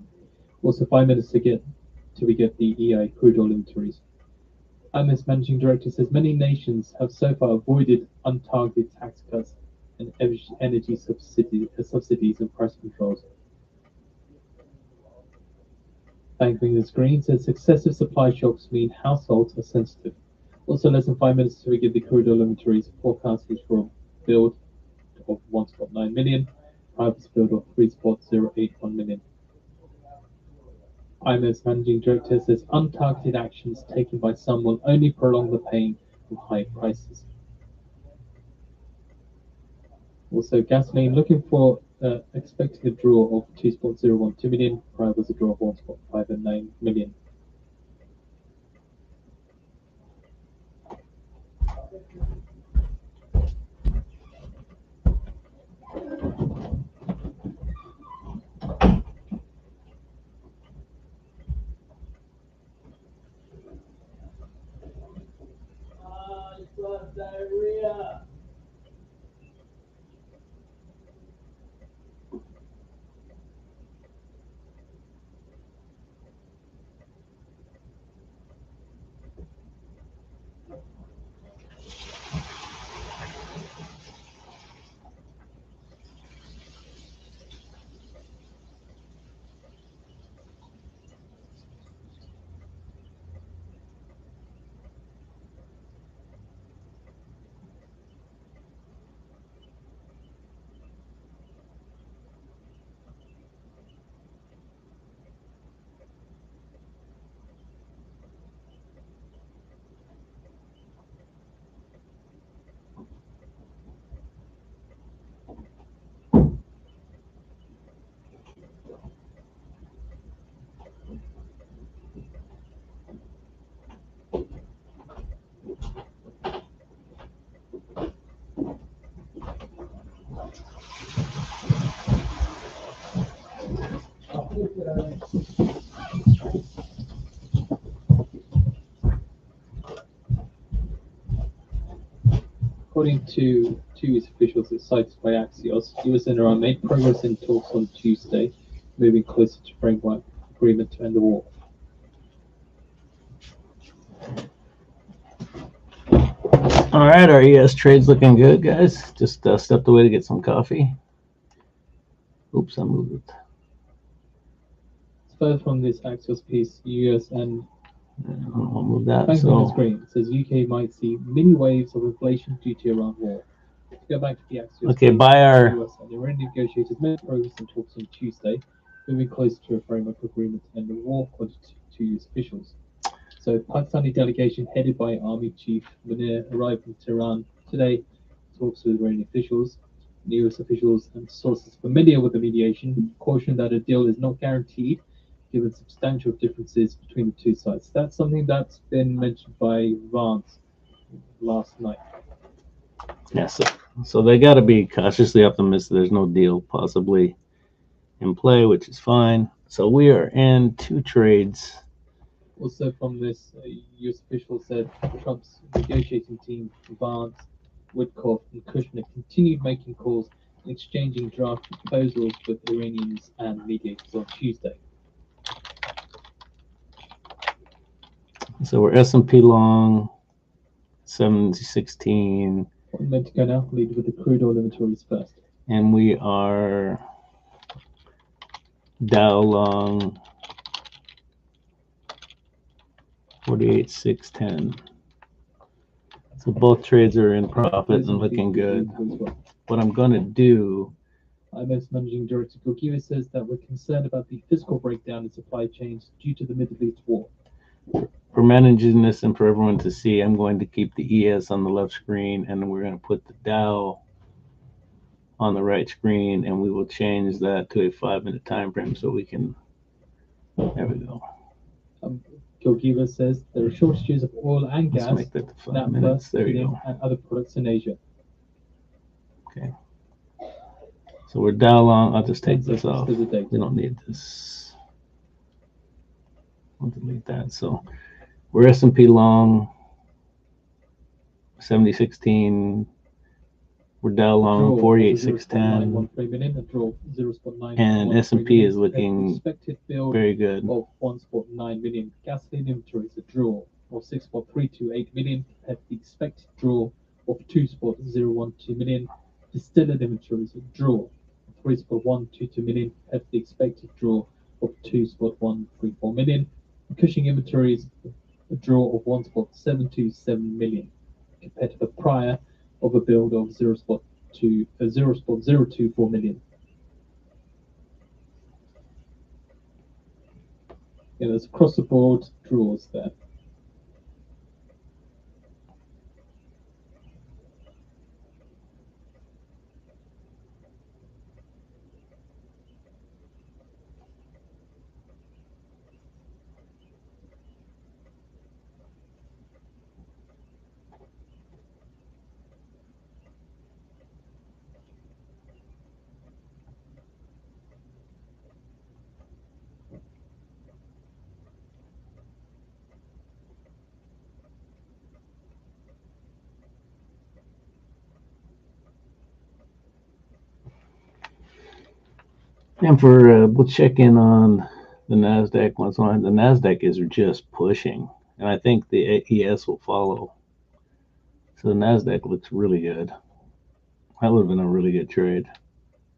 Also, 5 minutes to get the EI crude oil inventories. IMF's managing director says many nations have so far avoided untargeted tax cuts and energy subsidies and price controls. Banking the screen says successive supply shocks mean households are sensitive. Also, less than 5 minutes to get the crude oil inventories. Forecast is for a build of 1.9 million, private build of 3.081 million. IMF's managing director says untargeted actions taken by some will only prolong the pain of high prices. Also, gasoline looking for expecting a draw of 2.012 million, prior was a draw of 1.509 million. Diarrhea. According to U.S. officials cited by Axios, US and Iran made progress in talks on Tuesday, moving closer to framework agreement to end the war. All right, our ES trade's looking good, guys. Just stepped away to get some coffee. Oops, I moved it. Further from this Axios piece, US and I'll move that. Bank So Screen says UK might see mini waves of inflation due to Iran war. To go back to the Axios okay, piece, by our US and Iranian negotiators made progress in talks on Tuesday, moving closer to a framework agreement to end the war, according to US officials. So, Pakistani delegation headed by Army Chief Munir arrived in Tehran today. Talks with Iranian officials, US officials, and sources familiar with the mediation cautioned that a deal is not guaranteed, given substantial differences between the two sides. That's something that's been mentioned by Vance last night. yes, so they got to be cautiously optimistic. There's no deal possibly in play, which is fine. So we are in two trades. Also, from this, U.S. official said Trump's negotiating team, Vance, Witkoff, and Kushner, continued making calls and exchanging draft proposals with Iranians and mediators on Tuesday. So we're S&P long, 716. I'm meant to go now, lead with the crude oil inventories first. And we are Dow long, 48,610. So both trades are in profit and looking good. What I'm going to do, IMF's managing director Georgieva says that we're concerned about the physical breakdown in supply chains due to the Middle East war. for managing this and for everyone to see, I'm going to keep the ES on the left screen, and we're going to put the Dow on the right screen, and we will change that to a 5-minute time frame so we can. There we go. Georgieva says there are shortages of oil and gas, Let's make that to 5 minutes. There you go. And other products in Asia. Okay. So we're Dow long. I'll just take this off. We don't need this. I'll delete that. So we're S&P long, 7016. We're Dow long, 48,610. And S&P is looking very good. Of 1.9 million gasoline inventories, a draw of 6.328 million, at the expected draw of 2.012 million. Distilled inventories, a draw of 3.122 million, at the expected draw of 2.134 million. Cushing inventories, a draw of 1.727 million, compared to the prior of a build of 0.024 million. Yeah, there's across the board draws there. And for we'll check in on the NASDAQ once on. The NASDAQ is just pushing, and I think the ES will follow. So the NASDAQ looks really good. That would have been a really good trade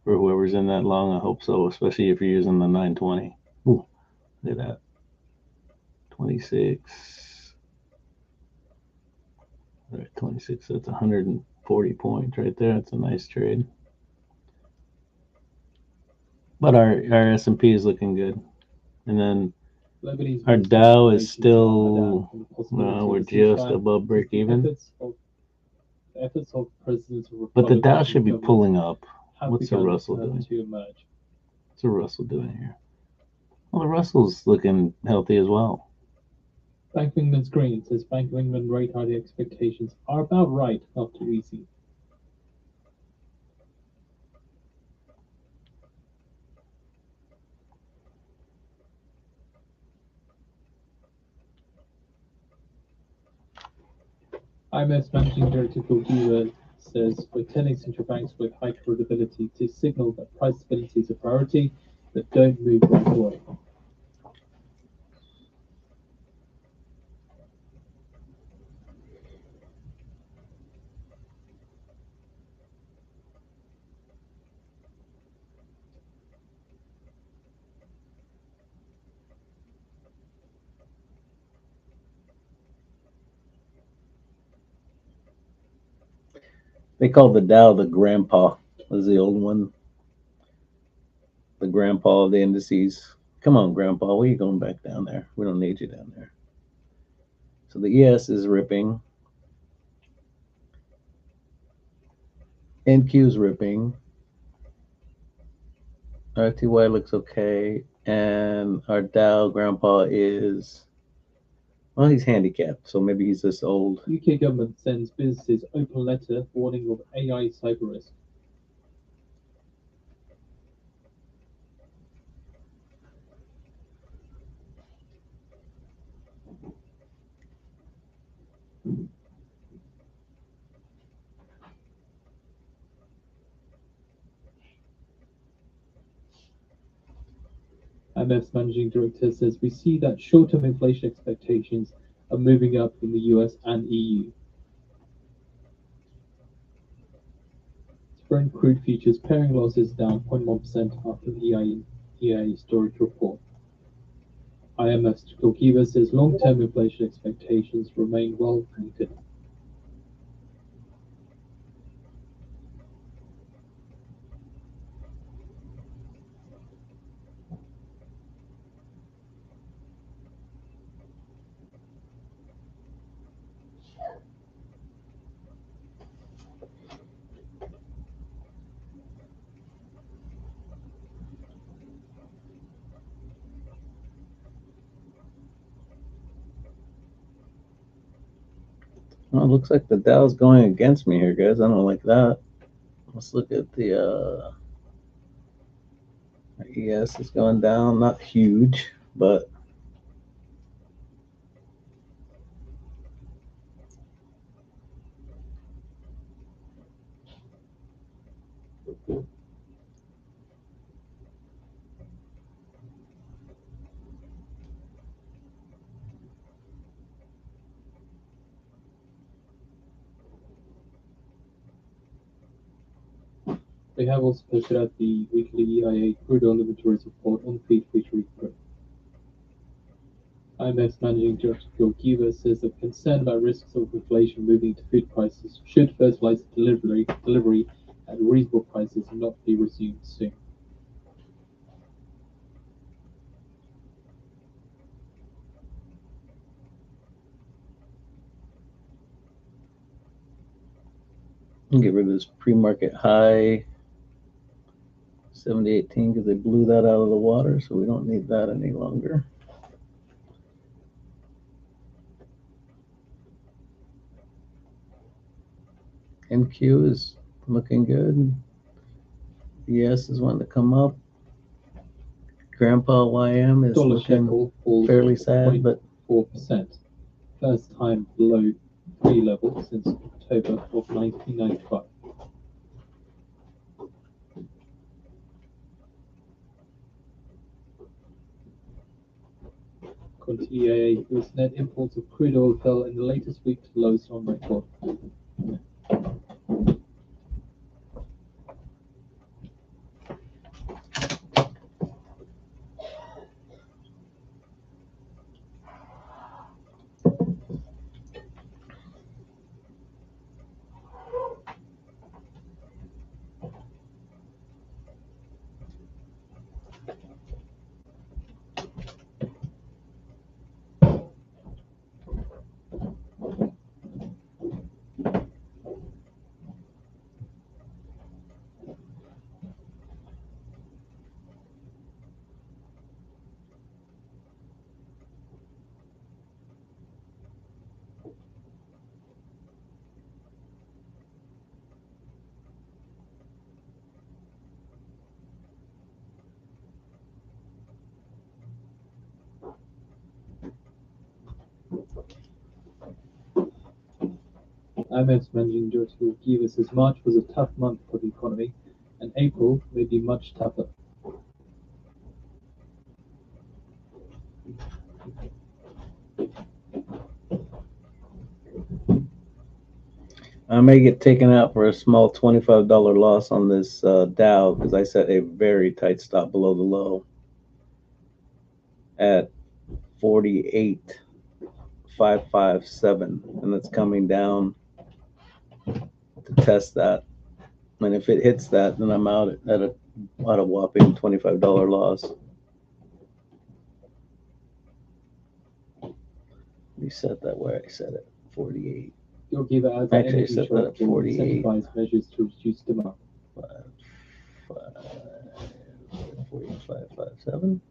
for whoever's in that long. I hope so, especially if you're using the 920. Ooh, look at that. 26. All right, 26. That's 140 points right there. It's a nice trade. But our S&P is looking good, and then our Dow is still. We're just above break even. But the Dow should be pulling up. What's the Russell doing? What's the Russell doing here? Well, the Russell's looking healthy as well. Bank of England's green says Bank of England rate hike expectations are about right after easing. IMF's managing director Georgieva says we're telling central banks with high credibility to signal that price stability is a priority, but don't move right away. They called the Dow the grandpa, was the old one. The grandpa of the indices. Come on, grandpa, where you going back down there? We don't need you down there. So the ES is ripping. NQ is ripping. RTY looks okay. And our Dow grandpa is, well, he's handicapped, so maybe he's just old. UK government sends businesses open letter warning of AI cyber risk. IMF's managing director says we see that short-term inflation expectations are moving up in the US and EU. Brent crude futures pairing losses down 0.1% after the EIA storage report. IMF's Kilkiva says long-term inflation expectations remain well anchored. Well, it looks like the Dow's going against me here, guys. I don't like that. Let's look at the ES is going down. Not huge, but They have also posted out the weekly EIA crude oil inventories report on feed future report. IMF's managing director Kilkiva says that concern about risks of inflation moving to food prices should fertilizer delivery at reasonable prices not be resumed soon. get rid of this pre-market high 70.18 because they blew that out of the water, so we don't need that any longer. NQ is looking good. ES is wanting to come up. Grandpa YM is Dollar looking shekel falls fairly sad, but 4%, first time below 3 level since October of 1995. According to EIA, US net imports of crude oil fell in the latest week to lowest on record. IMF's managing director of Kiva says March was a tough month for the economy, and April may be much tougher. I may get taken out for a small $25 loss on this Dow because I set a very tight stop below the low at 48,557, and it's coming down to test that. And if it hits that, then I'm out at a whopping $25 loss. We set that where I set it, 48. Your Kiva adds Actually, I energy set that at shortfall 48. incentivized measures to reduce demand. 4557.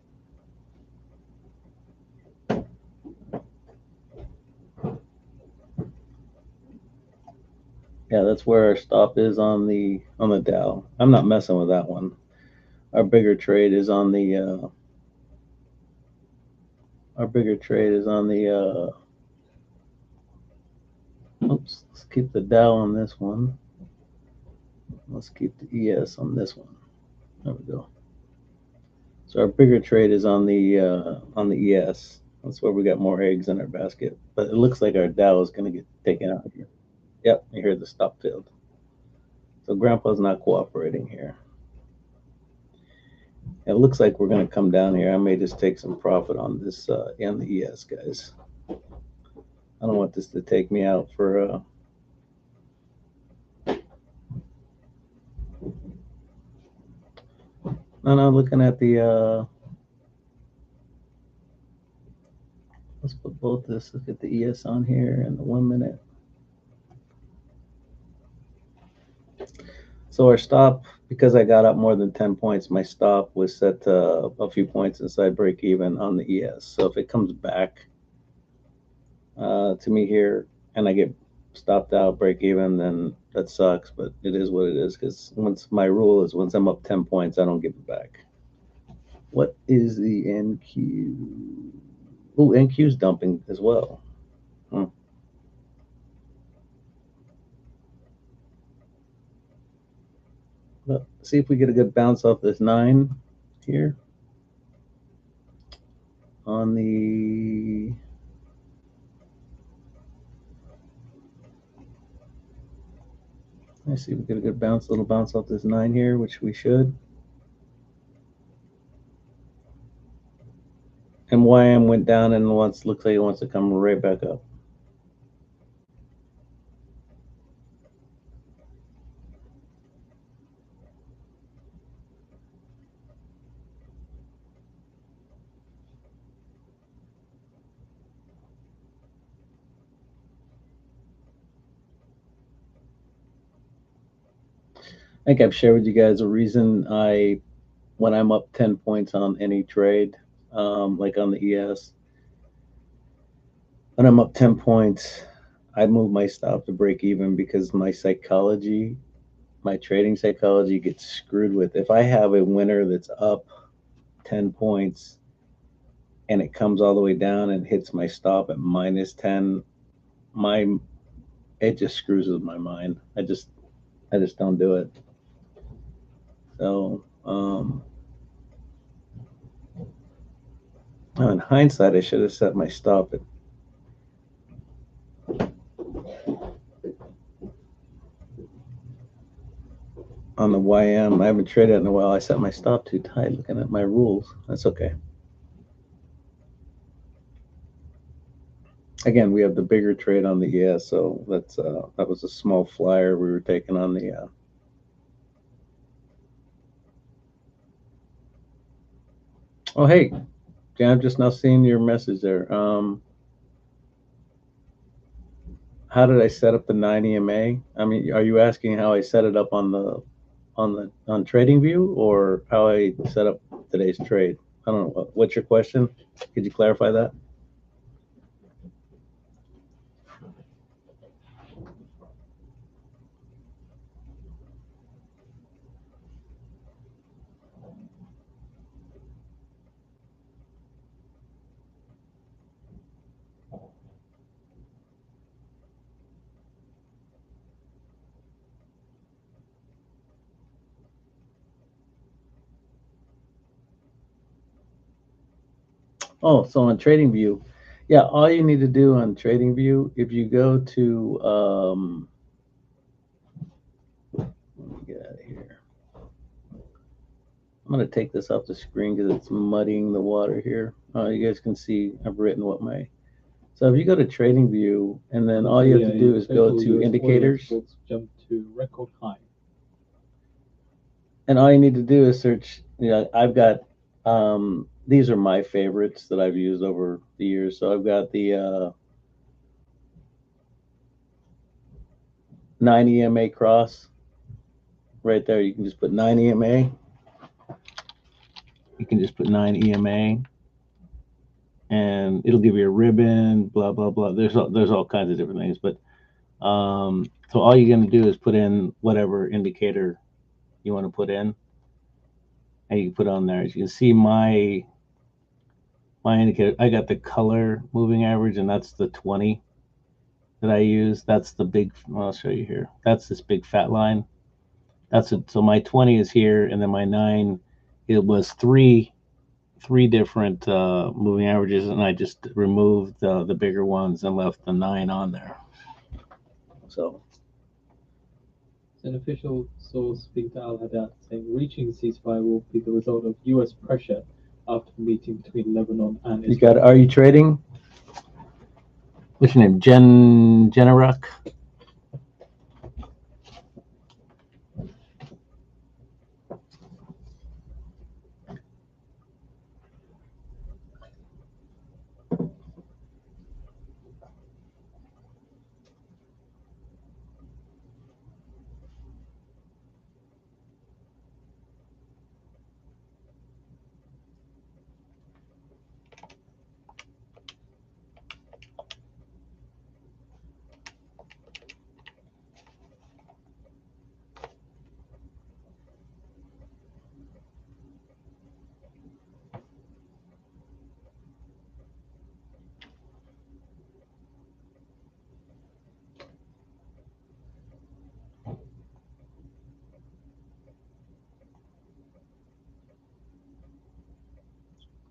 Yeah, that's where our stop is on the Dow. I'm not messing with that one. Our bigger trade is on the oops, let's keep the Dow on this one. Let's keep the ES on this one. There we go. So our bigger trade is on the ES. That's where we got more eggs in our basket. But it looks like our Dow is going to get taken out here. Yep, you hear the stop failed. So Grandpa's not cooperating here. It looks like we're going to come down here. I may just take some profit on this and the ES, guys. I don't want this to take me out for no, looking at the let's put both this. Look at the ES on here and the 1 minute. So our stop, because I got up more than 10 points, my stop was set to a few points inside break even on the ES. So if it comes back to me here and I get stopped out break even, then that sucks, but it is what it is, because once my rule is once I'm up 10 points, I don't give it back. What is the NQ? Oh, NQ's dumping as well. Well, see if we get a good bounce off this 9 here on the let's see if we get a good bounce, little bounce off this 9 here, which we should. And YM went down and looks like it wants to come right back up. I think I've shared with you guys a reason when I'm up 10 points on any trade, like on the ES, when I'm up 10 points, I move my stop to break even because my trading psychology gets screwed with. If I have a winner that's up 10 points and it comes all the way down and hits my stop at minus 10, it just screws with my mind. I just don't do it. So, in hindsight, I should have set my stop at on the YM. I haven't traded in a while. I set my stop too tight looking at my rules. That's okay. Again, we have the bigger trade on the ES, so that was a small flyer we were taking on the oh hey, Jan, I'm just now seeing your message there. How did I set up the 9 EMA? I mean, are you asking how I set it up on TradingView or how I set up today's trade? I don't know. What's your question? Could you clarify that? Oh, so on TradingView, yeah, all you need to do on TradingView, if you go to, let me get out of here. I'm going to take this off the screen because it's muddying the water here. You guys can see I've written what my. So if you go to TradingView, and then all you have to do is go Total to US oil indicators, exports jumped to record high. and all you need to do is search. I've got these are my favorites that I've used over the years. So I've got the 9 EMA Cross right there. You can just put 9 EMA. You can just put 9 EMA, and it'll give you a ribbon. Blah blah blah. There's all kinds of different things, but so all you're going to do is put in whatever indicator you want to put in, and you can put on there. As you can see, my indicator, I got the color moving average, and that's the 20 that I use. That's the big. Well, I'll show you here. That's this big fat line. That's it. So my 20 is here, and then my 9, it was three different moving averages, and I just removed the bigger ones and left the 9 on there. So An official source speaking to Al Haddad saying reaching ceasefire will be the result of US pressure after the meeting between Lebanon and Israel. you got. Are you trading? What's your name? Generuck?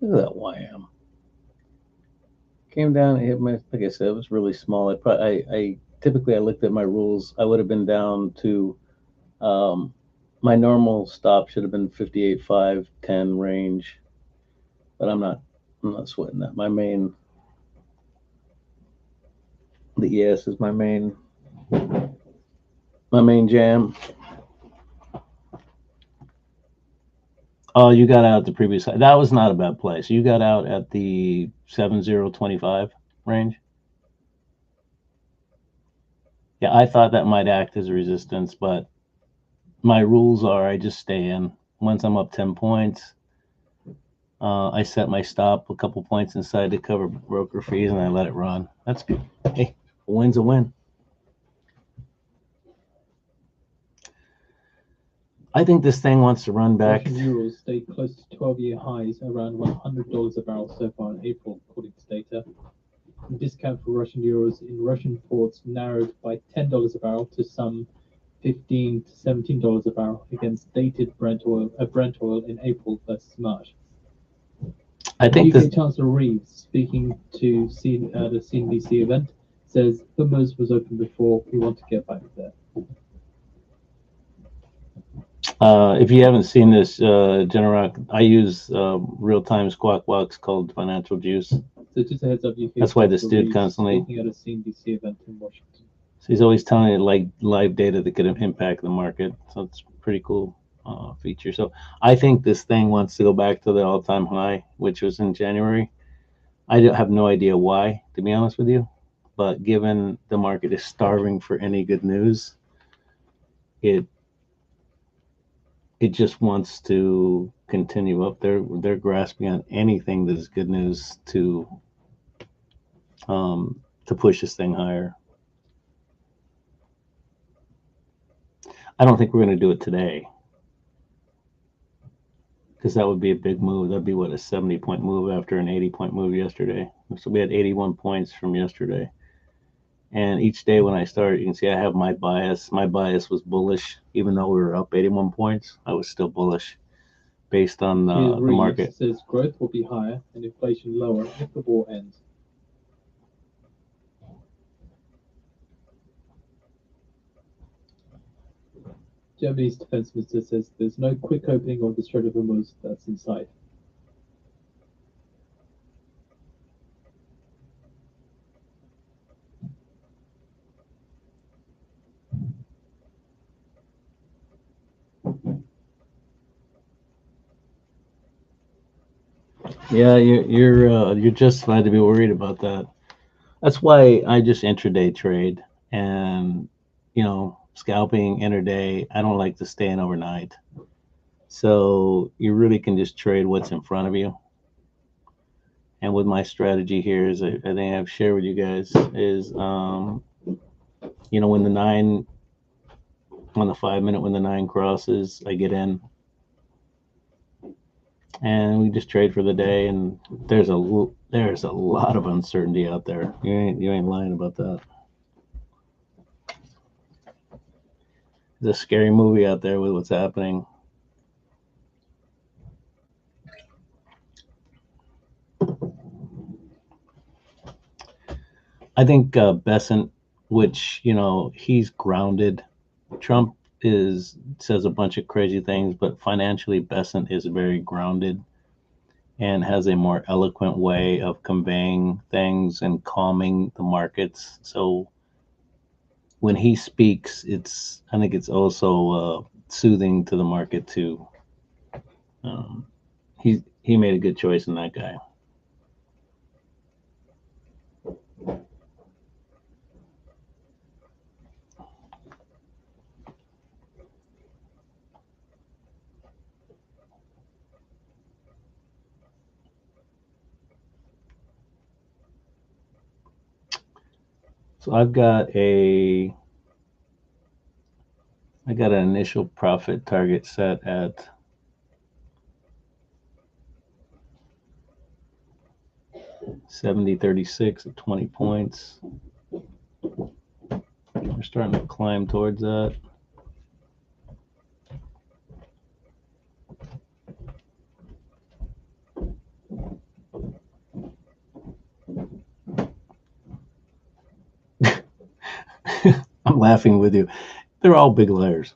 Look at that YM. Came down and hit my. Like I said, it was really small. I typically I looked at my rules. I would have been down to um, my normal stop should have been 58.510 range, but I'm not sweating that. The ES is my main jam. Oh, you got out the previous. That was not a bad place. You got out at the 7025 range. Yeah, I thought that might act as a resistance, but my rules are I just stay in. Once I'm up 10 points, I set my stop a couple points inside to cover broker fees, and I let it run. That's good. Hey, a win's a win. I think this thing wants to run back. Russian euros stayed close to 12-year highs, around $100 a barrel so far in April, according to data. The discount for Russian euros in Russian ports narrowed by $10 a barrel to some $15 to $17 a barrel against dated Brent oil in April versus March. I think UK Chancellor Reeves, speaking to the CNBC event, says Hormuz was open before. We want to get back there. If you haven't seen this, Generac, I use real-time Squawk Box called Financial Juice. So just a heads up, UK That's why this Chancellor dude Reeves constantly. speaking at a CNBC event in Washington. So he's always telling you like live data that could impact the market. So it's a pretty cool feature. So I think this thing wants to go back to the all-time high, which was in January. I have no idea why, to be honest with you. But given the market is starving for any good news, it just wants to continue up. They're grasping on anything that is good news to push this thing higher. I don't think we're going to do it today because that would be a big move. That'd be what, a 70-point move after an 80-point move yesterday. So we had 81 points from yesterday. And each day when I start, you can see I have my bias. My bias was bullish, even though we were up 81 points. I was still bullish. based on His the read market. says growth will be higher and inflation lower if the war ends. Germany's defense minister says there's no quick opening of the Strait of Hormuz that's in sight. Yeah, you're justified to be worried about that. That's why I just intraday trade, and scalping intraday. I don't like to stay in overnight. So you really can just trade what's in front of you. And with my strategy here is, I think I've shared with you guys, is when the nine on the 5 minute, when the nine crosses, I get in, and we just trade for the day. And there's a lot of uncertainty out there. You ain't lying about that. There's a scary movie out there with what's happening. I think Besant, which he's grounded. Trump says a bunch of crazy things, but financially, Besant is very grounded and has a more eloquent way of conveying things and calming the markets. So when he speaks, I think it's also soothing to the market too. He made a good choice in that guy. So I got an initial profit target set at 70.36 at 20 points. We're starting to climb towards that. I'm laughing with you. They're all big liars.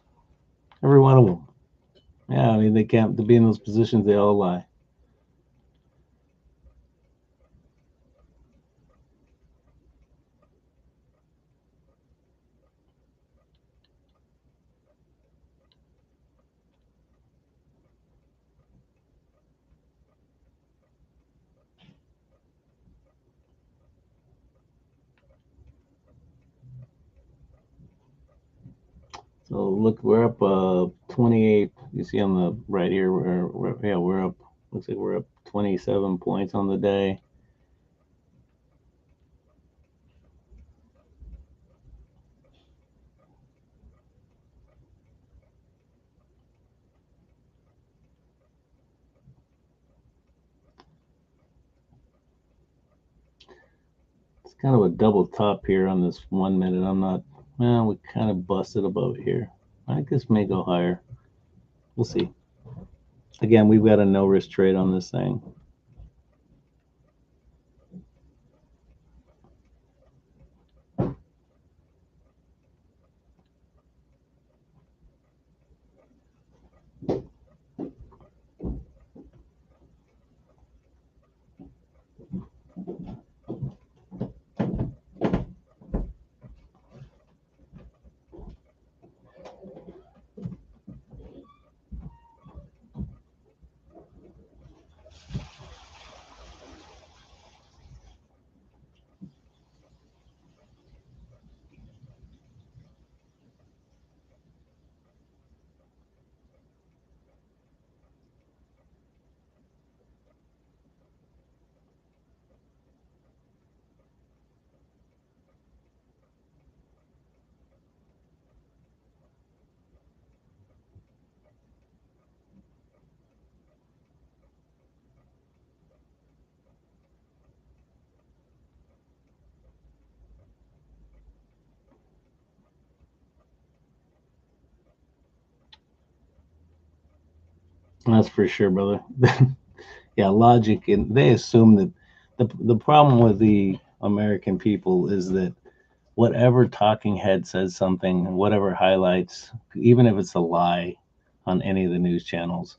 Every one of them. Yeah, I mean, they can't, to be in those positions, they all lie. So look, we're up 28. You see on the right here, we're up. Looks like we're up 27 points on the day. It's kind of a double top here on this 1 minute. I'm not. Well, we kind of busted above it here. I think this may go higher. We'll see. Again, we've got a no risk trade on this thing. That's for sure, brother. Yeah, logic, and they assume that the problem with the American people is that whatever talking head says something, whatever highlights, even if it's a lie on any of the news channels,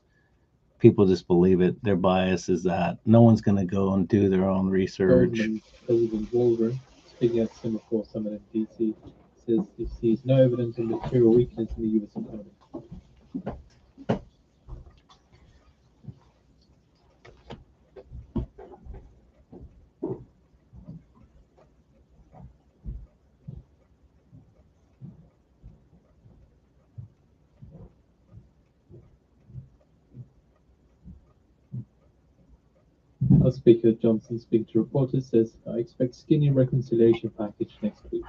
people just believe it. Their bias is that no one's going to go and do their own research. Goldman President Waldron, speaking at the Singapore Summit in DC, says he sees no evidence of material weakness in the US economy. House Speaker Johnson, speaking to reporters, says, I expect skinny reconciliation package next week.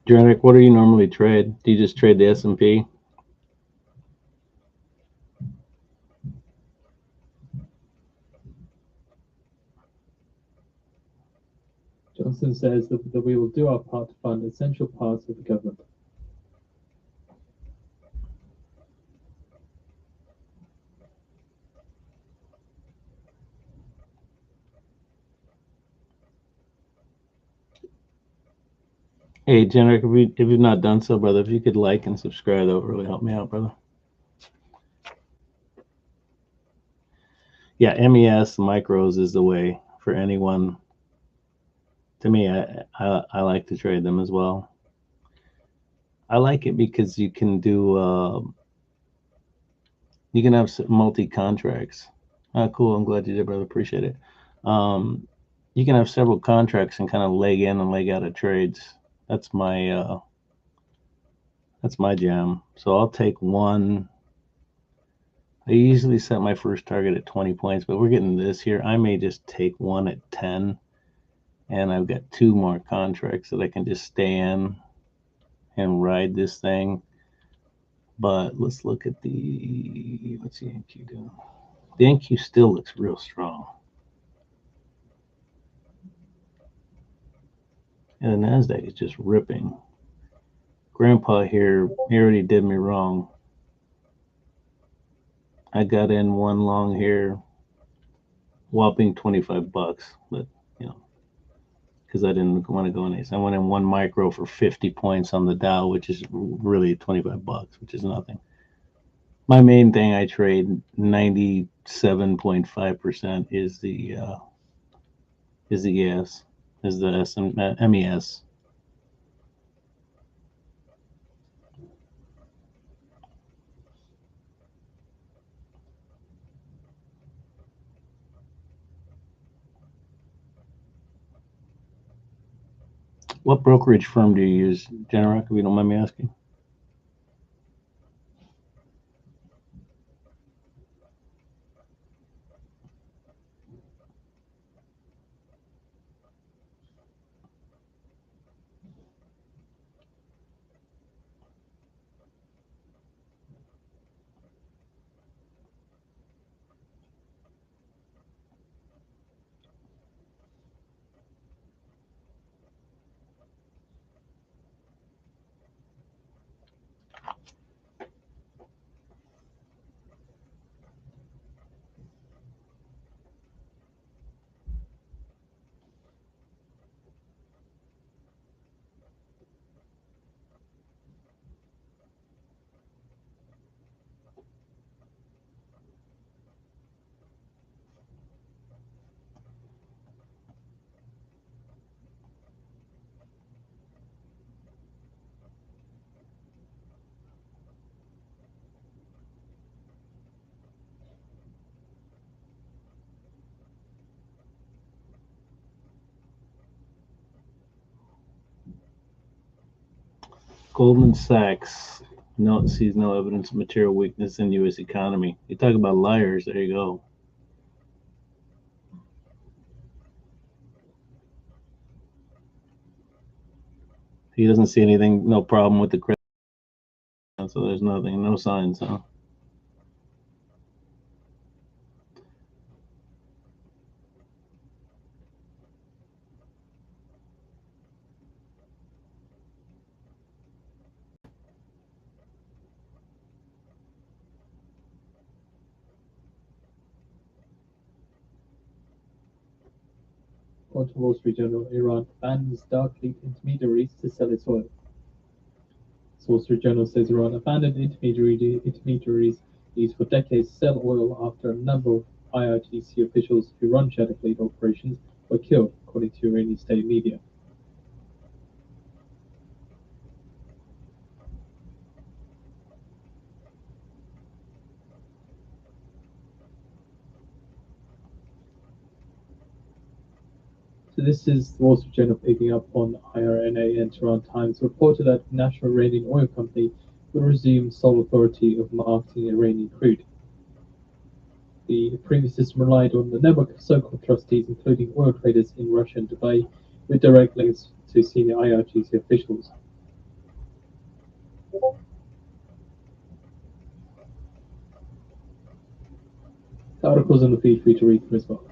Janek, what do you normally trade? Do you just trade the S&P? Johnson says that we will do our part to fund essential parts of the government. Hey, Janek, if you've not done so, brother, if you could like and subscribe, that would really help me out, brother. Yeah, MES micros is the way for anyone. To me, I like to trade them as well. I like it because you can do you can have multi contracts. Cool. I'm glad you did, brother. Appreciate it. You can have several contracts and kind of leg in and leg out of trades. That's my jam. So I'll take one. I usually set my first target at 20 points, but we're getting this here. I may just take one at 10, and I've got two more contracts that I can just stay in and ride this thing. But let's look at what's the NQ doing? The NQ still looks real strong. And the NASDAQ is just ripping. Grandpa here, he already did me wrong. I got in one long here, whopping 25 bucks, but you know, because I didn't want to go in these. I went in one micro for 50 points on the Dow, which is really 25 bucks, which is nothing. My main thing I trade 97.5% is the ES, is the MES. What brokerage firm do you use, Generac, if you don't mind me asking? Goldman Sachs sees no evidence of material weakness in U.S. economy. You talk about liars. There you go. He doesn't see anything, no problem with the credit, so there's nothing, no signs, huh? According to Wall Street Journal, Iran abandons dark fleet intermediaries to sell its oil. The Wall Street Journal says Iran abandoned intermediaries used for decades to sell oil after a number of IRGC officials who run shadow fleet operations were killed, according to Iranian state media. So this is the Wall Street Journal picking up on IRNA and Tehran Times reported that the National Iranian Oil Company will resume sole authority of marketing Iranian crude. The previous system relied on the network of so-called trustees, including oil traders in Russia and Dubai, with direct links to senior IRGC officials. The article's on the feed for you to read through as well.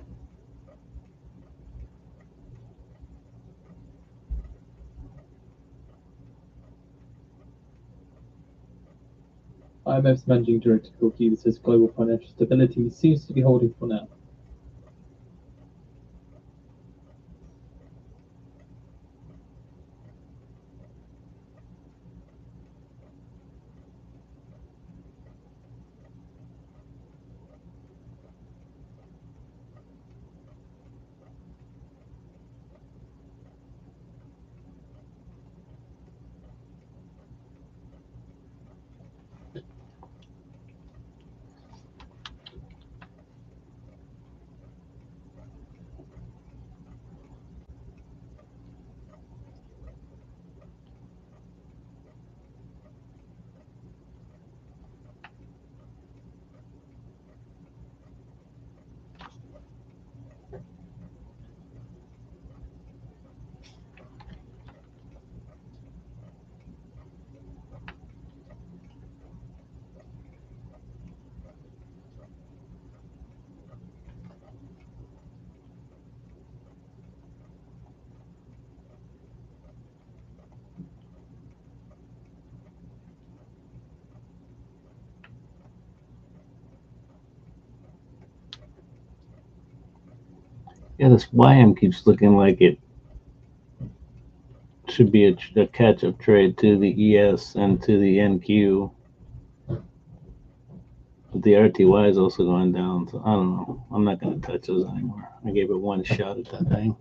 IMF's managing director Gorky says global financial stability seems to be holding for now. Yeah, this YM keeps looking like it should be a catch-up trade to the ES and to the NQ. But the RTY is also going down, so I don't know. I'm not going to touch those anymore. I gave it one shot at that thing.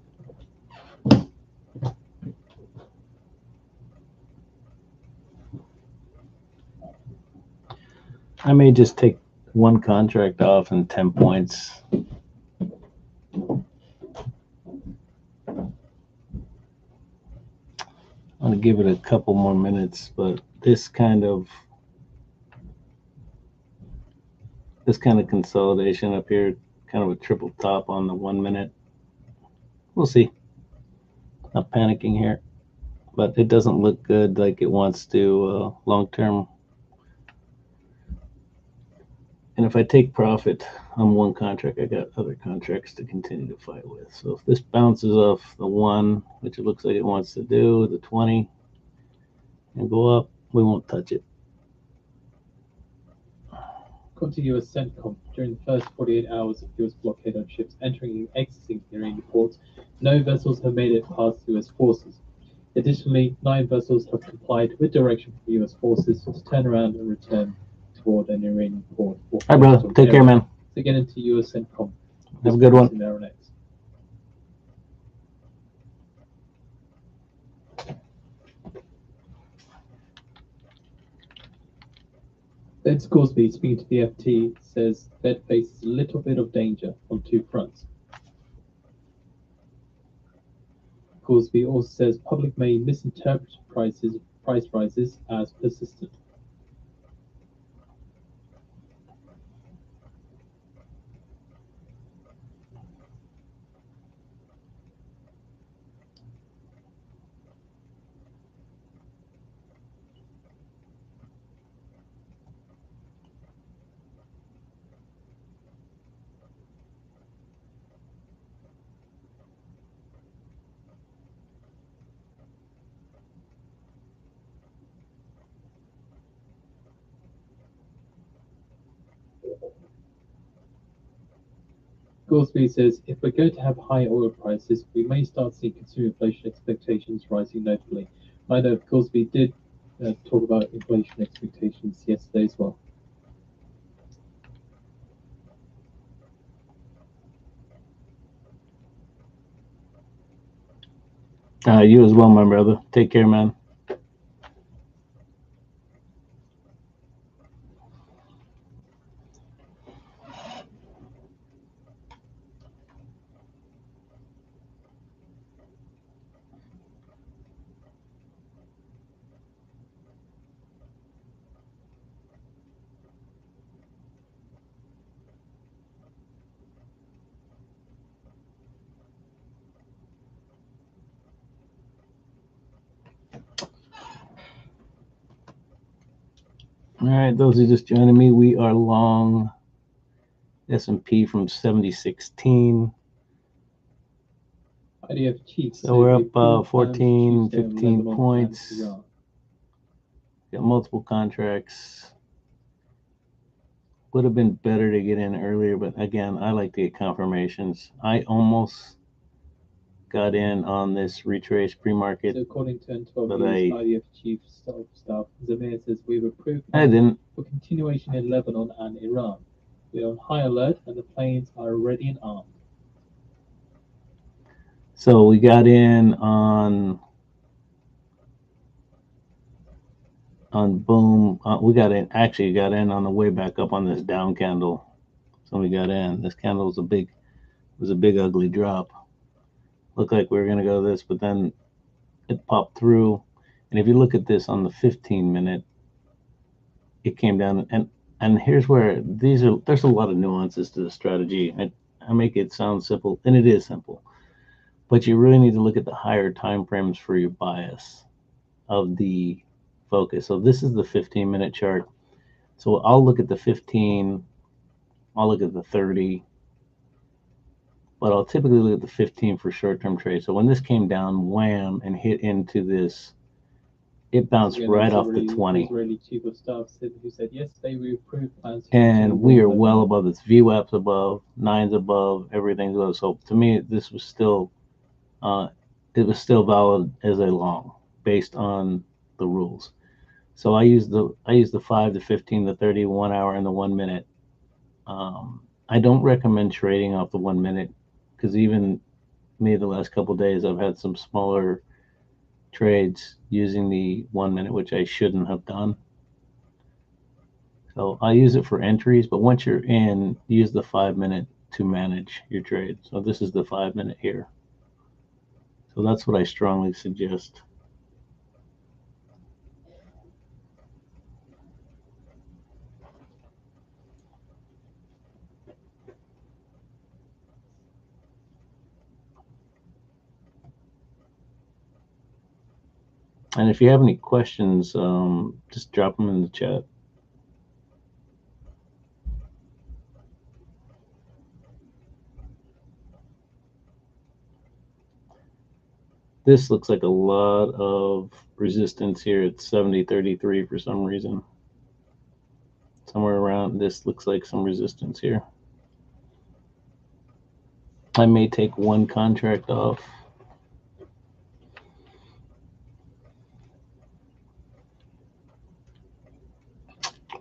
I may just take one contract off and 10 points. I'm going to give it a couple more minutes, but this kind of consolidation up here, kind of a triple top on the 1 minute. We'll see. Not panicking here, but it doesn't look good like it wants to long term. And if I take profit on one contract, I got other contracts to continue to fight with. So if this bounces off the 1, which it looks like it wants to do, the 20, and go up, we won't touch it. According to US CENTCOM, during the first 48 hours of US blockade on ships entering and exiting Iranian ports, no vessels have made it past US forces. Additionally, 9 vessels have complied with direction from US forces to turn around and return toward an Iranian port. Hi, brother. Take care, man. So get into US CENTCOM. Have a good one. Ben Scoresby, speaking to the FT, says Fed faces a little bit of danger on 2 fronts. Scoresby also says public may misinterpret price rises as persistent. Gorsby says, if we're going to have high oil prices, we may start seeing consumer inflation expectations rising notably. I know Gorsby did talk about inflation expectations yesterday as well. You as well, my brother. Take care, man. All right, those who just joining me, we are long S&P from 7016. IDF Chief. So we're up 14, 15 points. Got multiple contracts. Would have been better to get in earlier, but again, I like to get confirmations. I almost got in on this retrace pre-market. So according to N12 News, IDF Chief of Staff Zamir says we've approved for continuation in Lebanon and Iran. We're on high alert and the planes are ready and armed. So we got in on boom. We got in on the way back up on this down candle. So we got in. This candle was a big ugly drop. Looked like we were gonna go this, but then it popped through. And if you look at this on the 15-minute, it came down. And here's where there's a lot of nuances to the strategy. I make it sound simple, and it is simple. But you really need to look at the higher time frames for your bias of the focus. So this is the 15-minute chart. So I'll look at the 15, I'll look at the 30, but I'll typically look at the 15 for short-term trade. So when this came down, wham, and hit into this, it bounced right off the 20. Israeli Chief of Staff who said yesterday we approved plans. And we are well above this. VWAP's above, 9's above, everything's above. So to me, this was still, it was still valid as a long based on the rules. So I use the 5, the 15, the 30, 1 hour, and the 1 minute. I don't recommend trading off the 1 minute because even me the last couple of days I've had some smaller trades using the 1 minute, which I shouldn't have done. So I use it for entries, but once you're in, use the 5 minute to manage your trade. So this is the 5 minute here. So that's what I strongly suggest. And if you have any questions, just drop them in the chat. This looks like a lot of resistance here at 70.33 for some reason. Somewhere around this looks like some resistance here. I may take one contract off.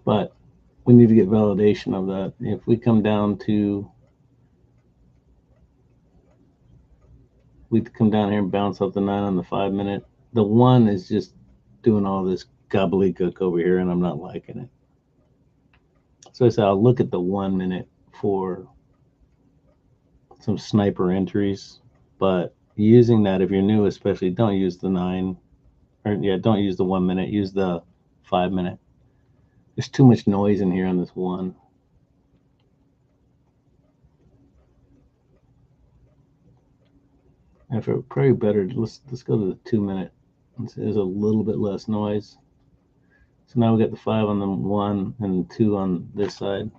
But we need to get validation of that. If we come down to, we come down here and bounce off the 9 on the 5 minute. The 1 is just doing all this gobbledygook over here, and I'm not liking it. So I said I'll look at the 1 minute for some sniper entries, but using that, if you're new especially, don't use the 9, or yeah, don't use the 1 minute, use the 5 minute. There's too much noise in here on this 1. And for probably better, let's go to the 2 minute. There's a little bit less noise. So now we got the 5 on the 1 and 2 on this side.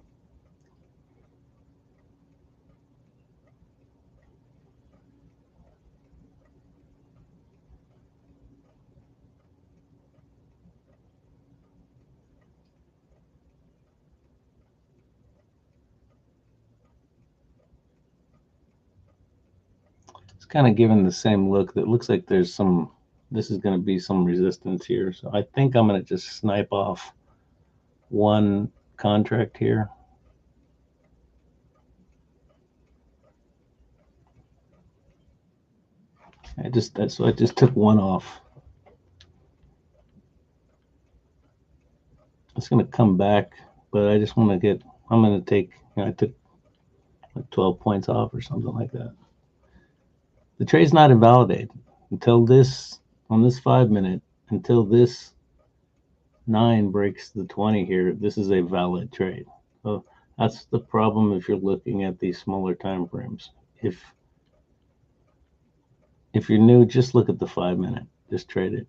kind of giving the same look. That looks like there's some, this is going to be some resistance here. So I think I'm going to just snipe off one contract here. I just took one off. It's going to come back, but I just want to get, I'm going to take, I took like 12 points off or something like that. The trade's not invalidated until this, on this 5 minute, until this 9 breaks the 20 here. This is a valid trade. So that's the problem if you're looking at these smaller time frames. If you're new, just look at the 5 minute. Just trade it.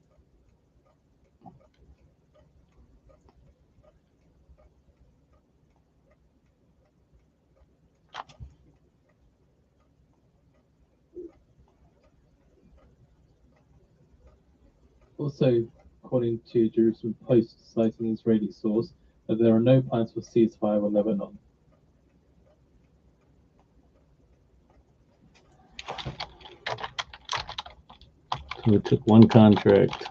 Also, according to Jerusalem Post, citing Israeli source, that there are no plans for ceasefire with Lebanon. So we took one contract,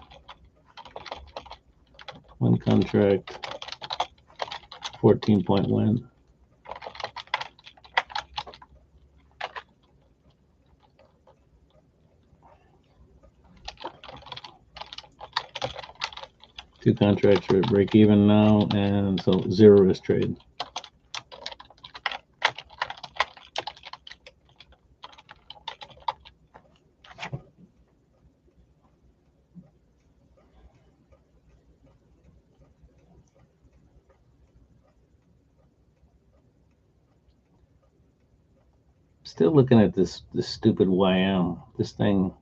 14-point win. Two contracts are at break even now, and so 0 risk trade. Still looking at this stupid YM. This thing,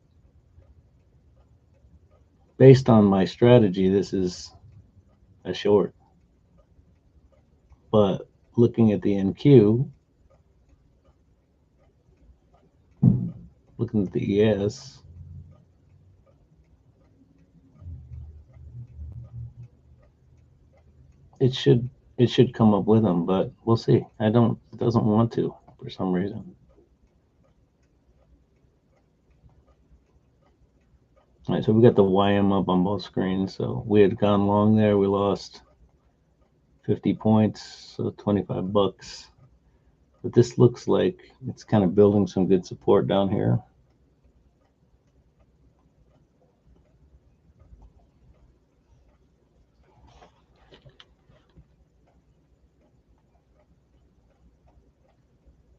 based on my strategy, this is a short. But looking at the NQ, looking at the ES, it should come up with them, but we'll see. It doesn't want to for some reason. All right, so we got the YM up on both screens. So we had gone long there. We lost 50 points, so 25 bucks. But this looks like it's kind of building some good support down here.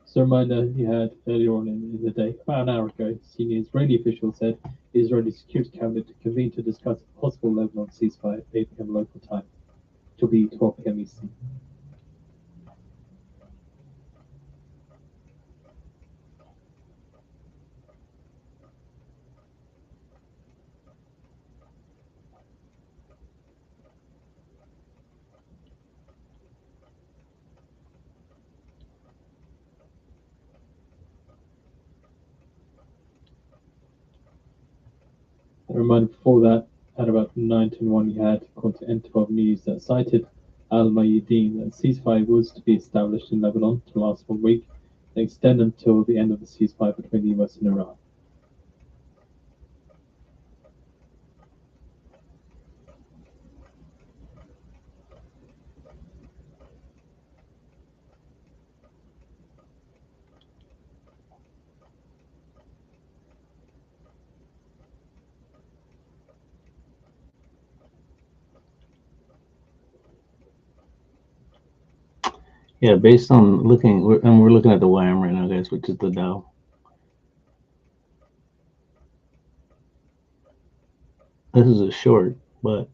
So a reminder you had earlier on in the day, about an hour ago, senior Israeli official said the Israeli Security Cabinet to convene to discuss a possible Lebanon ceasefire at 8 p.m. local time, which will be 12 p.m. Eastern. A reminder before that, at about 9:01, you had, according to N12 News, that cited Al-Mayadeen that ceasefire was to be established in Lebanon to last 1 week and extend until the end of the ceasefire between the US and Iran. Yeah, based on looking, we're looking at the YM right now, guys, which is the Dow. This is a short, but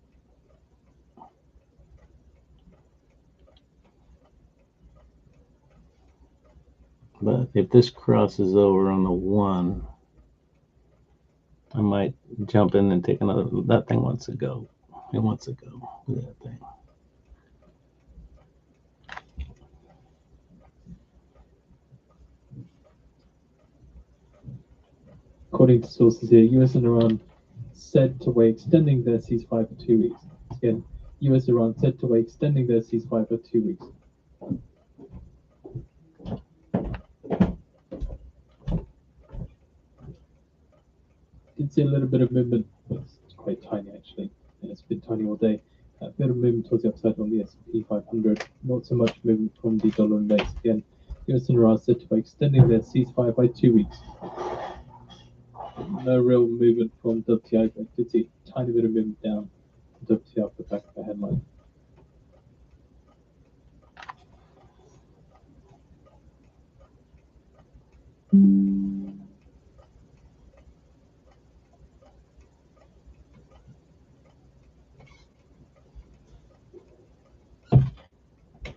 if this crosses over on the 1, I might jump in and take another. That thing wants to go. It wants to go. Look at that thing. According to sources here, US and Iran said to weigh extending their ceasefire for 2 weeks. Again, US and Iran said to weigh extending their ceasefire for 2 weeks. did see a little bit of movement, but it's quite tiny actually, and it's been tiny all day. A bit of movement towards the upside on the S&P 500, not so much movement from the dollar index. Again, US and Iran said by extending their ceasefire by 2 weeks. No real movement from WTI, but I did see a tiny bit of movement down from WTI off the back of the headline.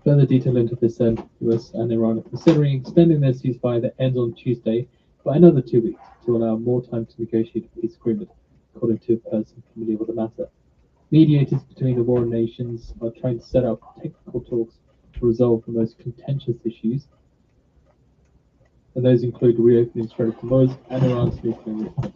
Further detail into this said US and Iran are considering extending their ceasefire that ends on Tuesday by another 2 weeks to allow more time to negotiate a peace agreement, according to a person familiar with the matter. Mediators between the warring nations are trying to set up technical talks to resolve the most contentious issues, and those include reopening Strait of Hormuz and Iran's nuclear enrichment.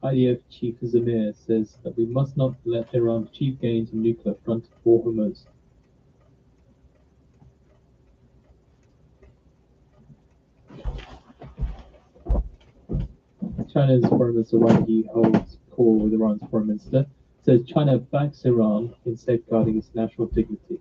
IDF Chief Zamir says that we must not let Iran achieve gains on nuclear front for Hormuz. China's Foreign Minister Wang Yi holds a call with Iran's Foreign Minister, says China backs Iran in safeguarding its national dignity.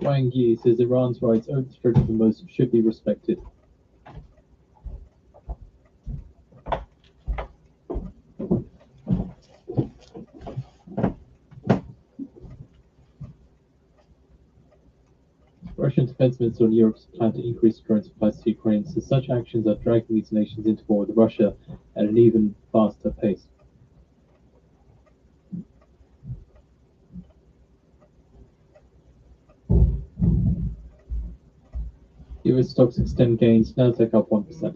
Wang Yi says Iran's rights over the Strait of Hormuz should be respected. Russian defense minister on Europe's plan to increase drone supplies to Ukraine says such actions are dragging these nations into war with Russia at an even faster pace. US stocks extend gains, Nasdaq up 1%.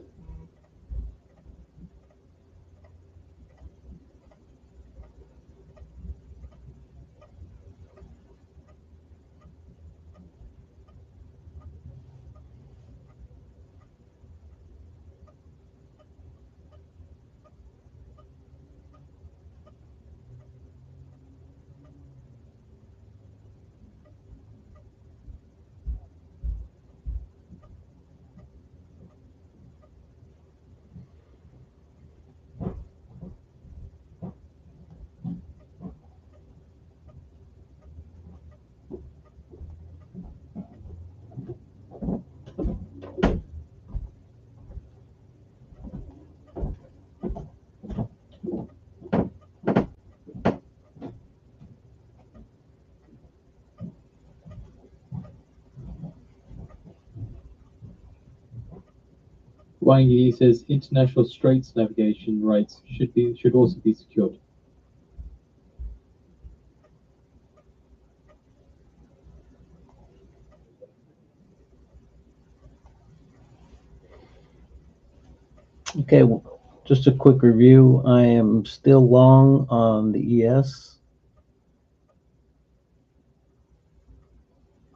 Wang Yi says international straits navigation rights should also be secured. Okay, just a quick review. I am still long on the ES.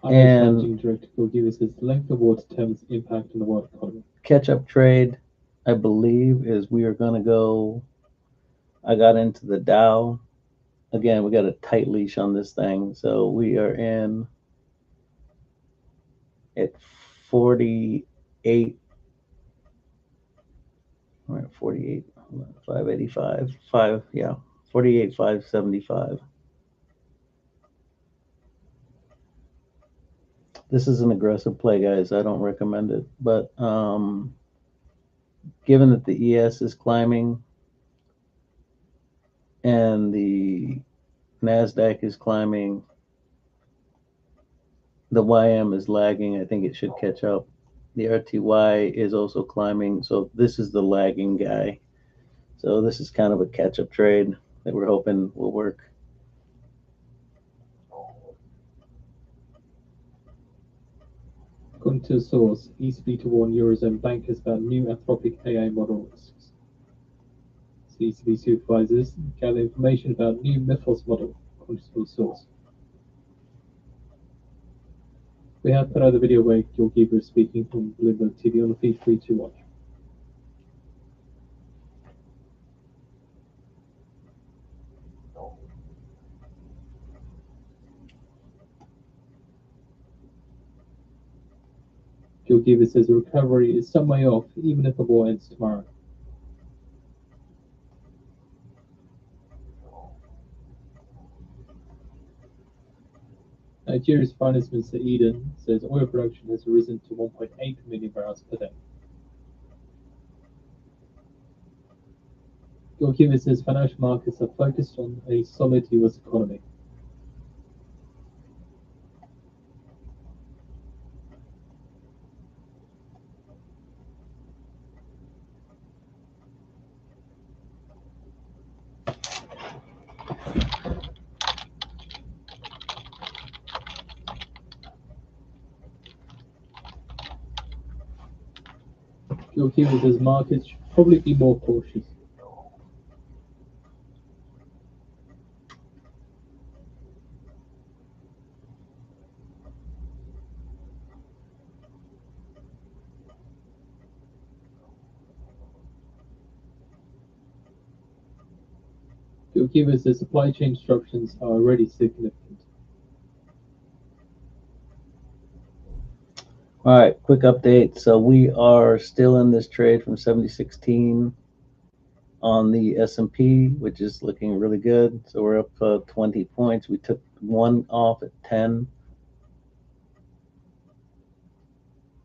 Irish And Managing Director Bill Giver says the length of war determines impact on the world economy. catch-up trade, I believe, is we are going to go. I got into the Dow. Again, we got a tight leash on this thing. So we are in at 48. We're at 48, 585, 5, yeah, 48, 575. This is an aggressive play, guys. I don't recommend it. But given that the ES is climbing and the NASDAQ is climbing, the YM is lagging. I think it should catch up. The RTY is also climbing. So this is the lagging guy. So this is kind of a catch-up trade that we're hoping will work. According to a source, ECB to warn Eurozone bankers about new Anthropic AI model risks. ECB supervisors gather information about new Mythos model, according to a source. We have put out the video where Georgieva is speaking from Bloomberg TV on the feed free to watch. Georgieva says the recovery is some way off, even if the war ends tomorrow. Nigeria's Finance Minister Eden says oil production has risen to 1.8 million barrels per day. Georgieva says financial markets are focused on a solid US economy. Georgieva says markets should probably be more cautious. Georgieva says supply chain disruptions are already significant. All right, quick update. So we are still in this trade from 7016 on the S&P, which is looking really good. So we're up 20 points. We took one off at 10.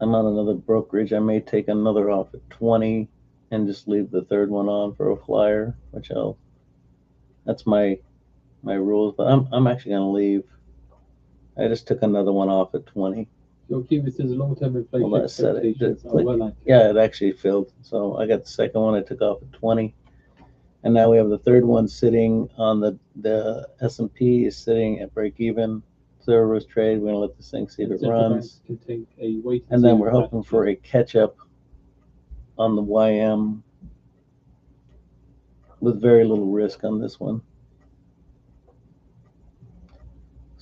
I'm on another brokerage. I may take another off at 20 and just leave the third one on for a flyer, which that's my rules. But I'm actually gonna leave. I just took another one off at 20. Georgieva says long-term inflation Well, that said it. expectations are well anchored. Yeah, it actually filled. So I got the second one I took off at 20. And now we have the third one sitting on the S&P is sitting at break even. Zero trade. We're gonna let this thing see if it runs. Can take a wait And then we're hoping for a catch up on the YM with very little risk on this one.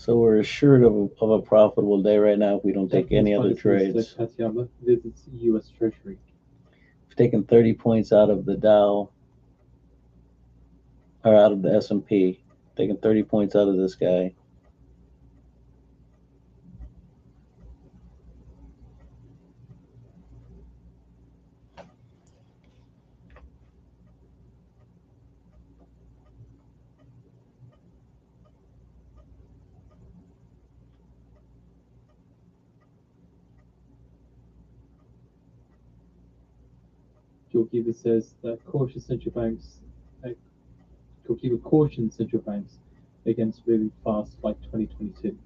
So we're assured of a profitable day right now if we don't take any other trades. Tatiana visits U.S. Treasury. We've taken 30 points out of the Dow, or out of the S&P. Taking 30 points out of this guy. Georgieva says that cautious central banks, Georgieva cautions central banks against moving fast like 2022.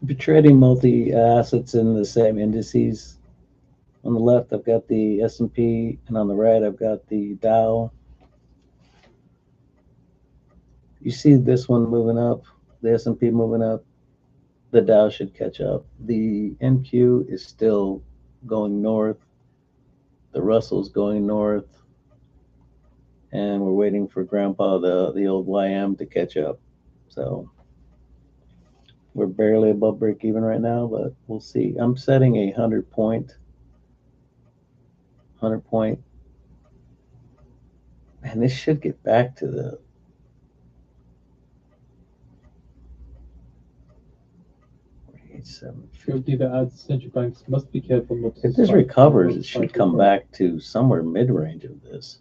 If you're trading multi-assets in the same indices, on the left I've got the S&P, and on the right I've got the Dow. You see this one moving up, the S&P moving up, the Dow should catch up. The NQ is still going north, the Russell's going north, and we're waiting for Grandpa, the old YM, to catch up. So we're barely above break even right now, but we'll see. I'm setting a 100 point, and this should get back to the. Surely that adds central banks must be careful not to. If this recovers, it should come back to somewhere mid-range of this.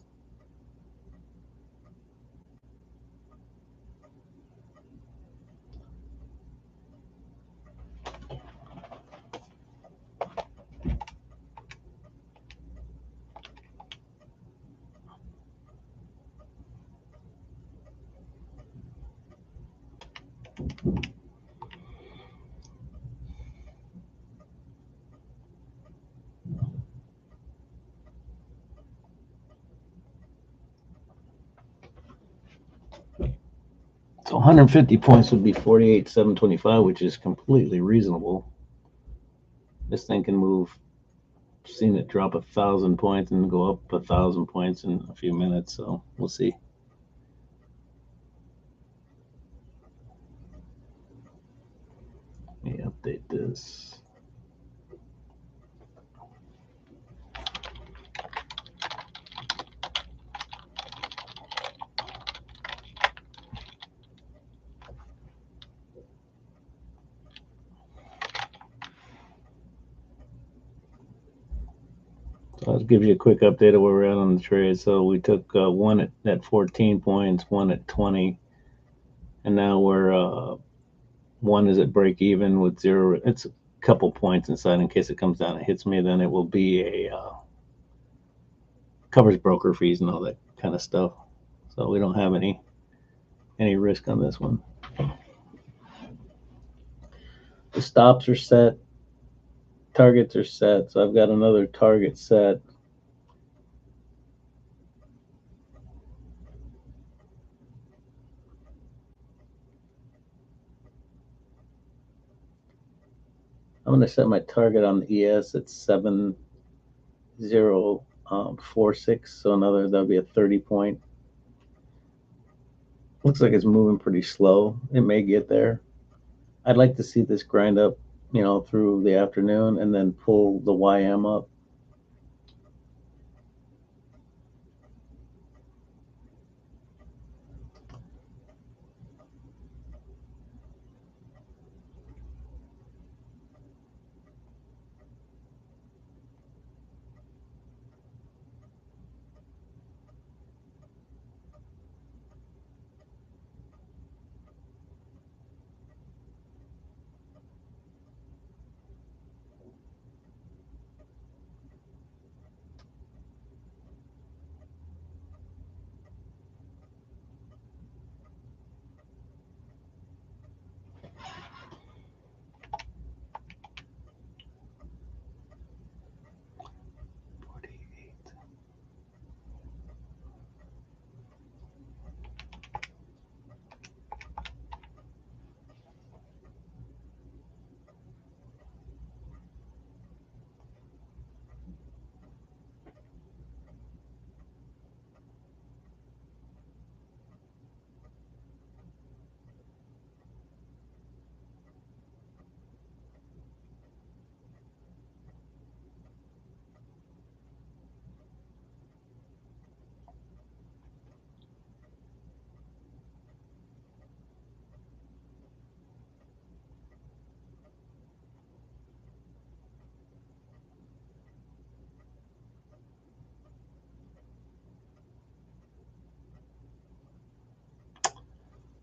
So 150 points would be 48,725, which is completely reasonable. This thing can move. I've seen it drop 1,000 points and go up 1,000 points in a few minutes. So we'll see. Let me update this. So I'll give you a quick update of where we're at on the trade. So we took one at 14 points, one at 20, and now we're one is at break even with zero. It's a couple points inside in case it comes down and hits me. Then it will be a covers broker fees and all that kind of stuff. So we don't have any risk on this one. The stops are set, targets are set. So I've got another target set. I'm going to set my target on the ES at 7046. So that'll be a 30 point. Looks like it's moving pretty slow. It may get there. I'd like to see this grind up, through the afternoon and then pull the YM up.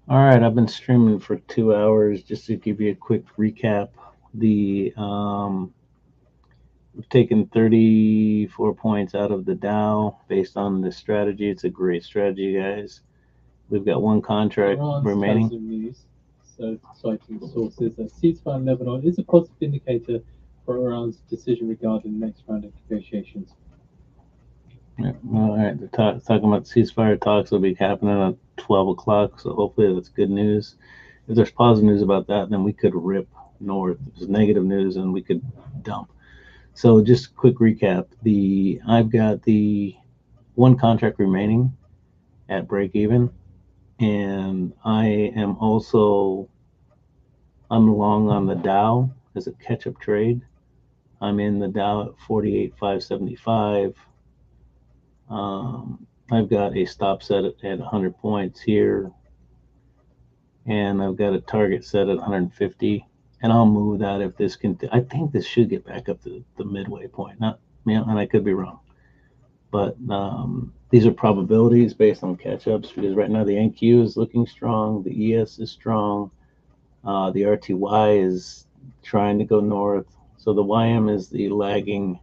All right, I've been streaming for 2 hours. Just to give you a quick recap, we've taken 34 points out of the Dow based on this strategy. It's a great strategy, guys. We've got one contract remaining. citing sources that ceasefire in Lebanon is a positive indicator for Iran's decision regarding the next round of negotiations. Yeah, all right, talking about ceasefire talks will be happening at 12 o'clock, so hopefully that's good news. If there's positive news about that, then we could rip north. If there's negative news, then we could dump. So just a quick recap. I've got the one contract remaining at break even, and I'm long on the Dow as a catch-up trade. I'm in the Dow at 48,575. I've got a stop set at 100 points here, and I've got a target set at 150. And I'll move that if this can. I think this should get back up to the midway point. Not, and I could be wrong, but these are probabilities based on catch-ups, because right now the NQ is looking strong, the ES is strong, the RTY is trying to go north. So the YM is the lagging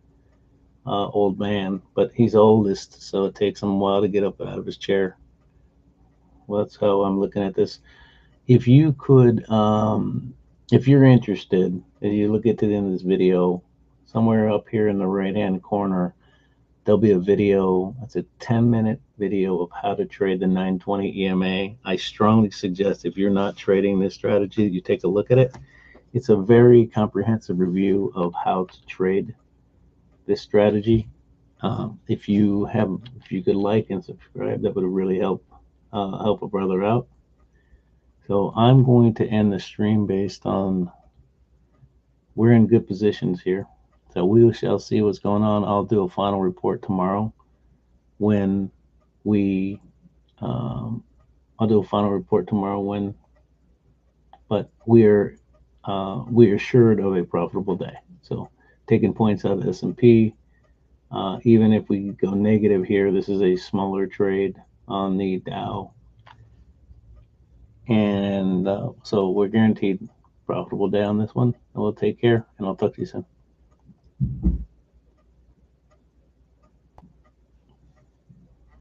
old man, but he's oldest, so it takes him a while to get up out of his chair. Well, that's how I'm looking at this. If you could, if you're interested, if you look at the end of this video, somewhere up here in the right-hand corner, there'll be a video. It's a 10-minute video of how to trade the 920 EMA. I strongly suggest, if you're not trading this strategy, you take a look at it. It's a very comprehensive review of how to trade this strategy. If you could like and subscribe, that would really help a brother out. So I'm going to end the stream based on, we're in good positions here. So we shall see what's going on. I'll do a final report tomorrow when I'll do a final report tomorrow when, but we are assured of a profitable day. So taking points out of S&P, even if we go negative here, this is a smaller trade on the Dow. And so we're guaranteed profitable day on this one. And we'll take care, and I'll talk to you soon.